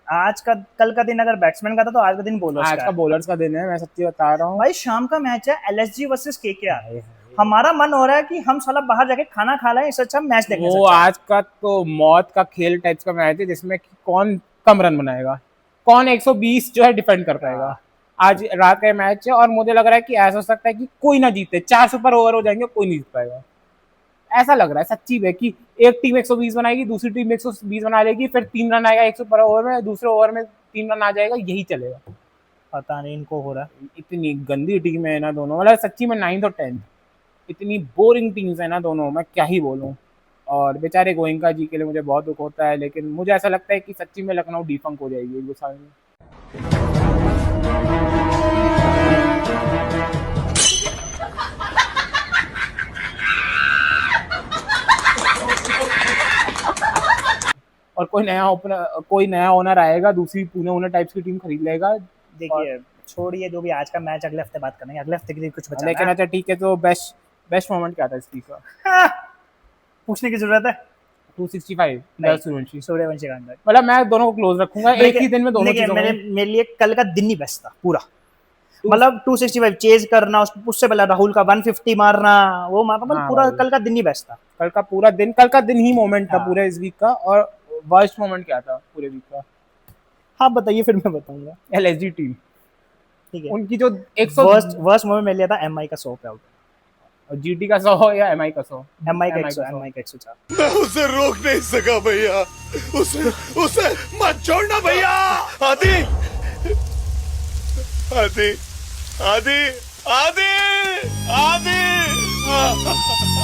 आज का कल का दिन अगर बैट्समैन का था तो आज का दिन बॉलर्स का दिन है, मैं सच्ची बता रहा हूँ भाई। शाम का मैच है एलएसजी वर्सेस केकेआर। हमारा मन हो रहा है कि हम साला बाहर जाके खाना खा लें, इससे अच्छा मैच देखने से। वो आज का तो मौत का खेल टाइप्स का मैच है, जिसमें कौन कम रन बनाएगा, कौन 120 जो है डिफेंड कर पाएगा। आज रात का मैच है और मुझे लग रहा है कि ऐसा हो सकता है कि कोई ना जीते, 4 सुपर ओवर हो जाएंगे, कोई नहीं जीत पाएगा। ऐसा लग रहा है सच्ची में कि एक टीम 120 बनाएगी, दूसरी टीम 120 बना लेगी, फिर 3 रन आएगा 1 सुपर ओवर में, दूसरे ओवर में 3 रन आ जाएगा, यही चलेगा। पता नहीं इनको हो रहा है। इतनी गंदी टीम है ना दोनों, मतलब सच्ची में 9th और 10th इतनी बोरिंग टीम्स है ना दोनों, मैं क्या ही बोलूं। और बेचारे गोयनका जी के लिए मुझे बहुत दुख होता है, लेकिन मुझे ऐसा लगता है कि सच्ची में लखनऊ डिफंक हो जाएगी 1-2 साल में। और कोई नया ओनर आएगा, दूसरी पुणे ओनर टाइप्स की टीम खरीद लेगा। देखिए छोड़िए जो भी आज का मैच, अगले हफ्ते बात करेंगे, अगले हफ्ते के लिए कुछ बचा। लेकिन अच्छा ठीक है, तो बेस्ट मोमेंट क्या था इस का? पूछने की जरूरत है। 265 सूर्यवंशी का अंदर, मतलब मैं दोनों को क्लोज रखूंगा, एक ही दिन में दोनों चीजों में। मेरे लिए कल का दिन ही बेस्ट था पूरा। मतलब 265 चेज करना, उससे पहले राहुल का 150 मारना, वो मतलब पूरा कल का दिन ही बेस्ट था। कल का दिन ही मोमेंट था पूरे इस वीक का। और वर्स्ट मोमेंट क्या था पूरे वीक का? हाँ बताइए, फिर मैं बताऊंगा। एलएसजी टीम, ठीक है, उनकी जो वर्स्ट मोमेंट मिल लिया था एमआई का 100 पे आउट, और जीटी का 100 या एमआई का 100? एमआई का 104। मैं उसे रोक नहीं सका भैया, उसे मत छोड़ना भैया। आदि आदि आदि आदि आदि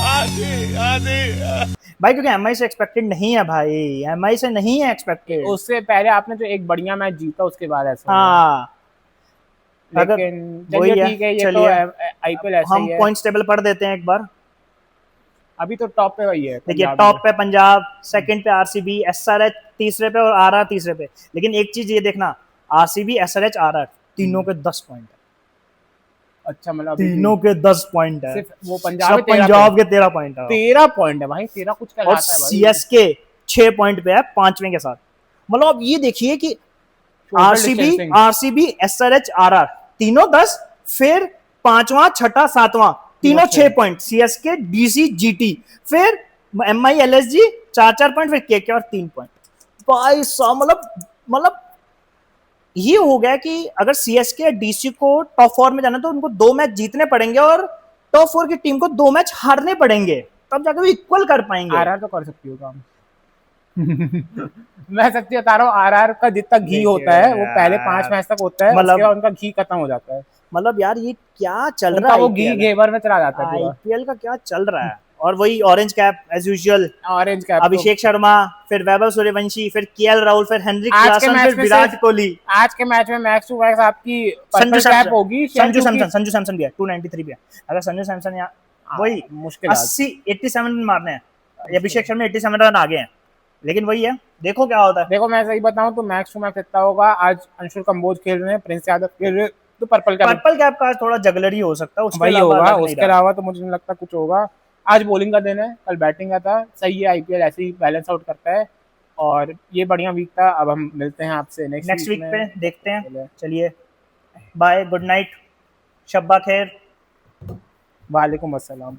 आदि आदि भाई, क्योंकि एमआई से एक्सपेक्टेड नहीं है भाई, एमआई से नहीं है एक्सपेक्टेड। उससे पहले आपने जो एक बढ़िया मैच जीता, उसके बाद ऐसा। हाँ, लेकिन चलिए ठीक है, ये तो आईपीएल ऐसा ही है। हम पॉइंट्स टेबल पढ़ देते हैं एक बार। अभी तो टॉप पे वही है। देखिए टॉप पे पंजाब, सेकंड पे आरसीबी, एसआरएच तीसरे पे और आरआर तीसरे पे। लेकिन एक चीज ये देखना, आरसीबी, एसआरएच, आरआर तीनों के 10 पॉइंट है। अच्छा, मतलब तीनों के 10 पॉइंट है। सिर्फ वो पंजाब के 13 पॉइंट है। 13 पॉइंट है भाई, 13 कुछ कहलाता है भाई। सीएसके 6 पॉइंट पे है 5वें के साथ। मतलब अब ये देखिए कि आरसीबी, एसआरएच, आरआर तीनों 10, फिर 5वां, 6ठा, 7वां तीनों 6 पॉइंट, सीएसके, डीसी, जीटी, फिर एमआई, एलएसजी 4-4 पॉइंट, फिर केके और 3 पॉइंट। भाई साहब, मतलब ये हो गया कि अगर सीएसके या डीसी को टॉप 4 में जाना तो उनको 2 मैच जीतने पड़ेंगे और टॉप 4 की टीम को 2 मैच हारने पड़ेंगे, तब जाकर वो इक्वल कर पाएंगे। आरआर तो कर सकती हो काम। मैं सच्ची बता रहा हूँ, आरआर का जितना घी होता है वो पहले 5 मैच तक होता है, उसके बाद उनका घी खत्म हो जाता है। मतलब यार ये क्या चल रहा है, वो घी घेवर में चला जाता है। आईपीएल का क्या चल रहा है। और वही orange cap as usual, orange cap Abhishek Sharma, फिर वैभव सूर्यवंशी, फिर केएल राहुल, फिर हेनरिक क्लासन, फिर विराट कोहली। आज के मैच में मैक्स टू मैक्स आपकी पर्पल कैप होगी। संजू सैमसन भी है, 293 भी है। अगर संजू सैमसन यहाँ वही मुश्किल 87 रन मारने हैं, अभिषेक शर्मा 87 रन आगे हैं, लेकिन वही है, देखो क्या होता है। देखो मैं सही बताऊं तो मैक्स टू मैक्स इतना होगा। आज अंशुल कंबोज खेल रहे हैं, प्रिंस यादव खेल रहे हैं, तो पर्पल कैप का थोड़ा जगलर ही हो सकता है, उसके अलावा तो मुझे नहीं लगता कुछ होगा। आज बॉलिंग का दिन है, कल बैटिंग का था। सही है, आईपीएल ऐसे ही बैलेंस आउट करता है और ये बढ़िया वीक था। अब हम मिलते हैं आपसे नेक्स्ट वीक पे, देखते हैं। चलिए बाय, गुड नाइट, शब्बा खैर, वालेकुम अस्सलाम।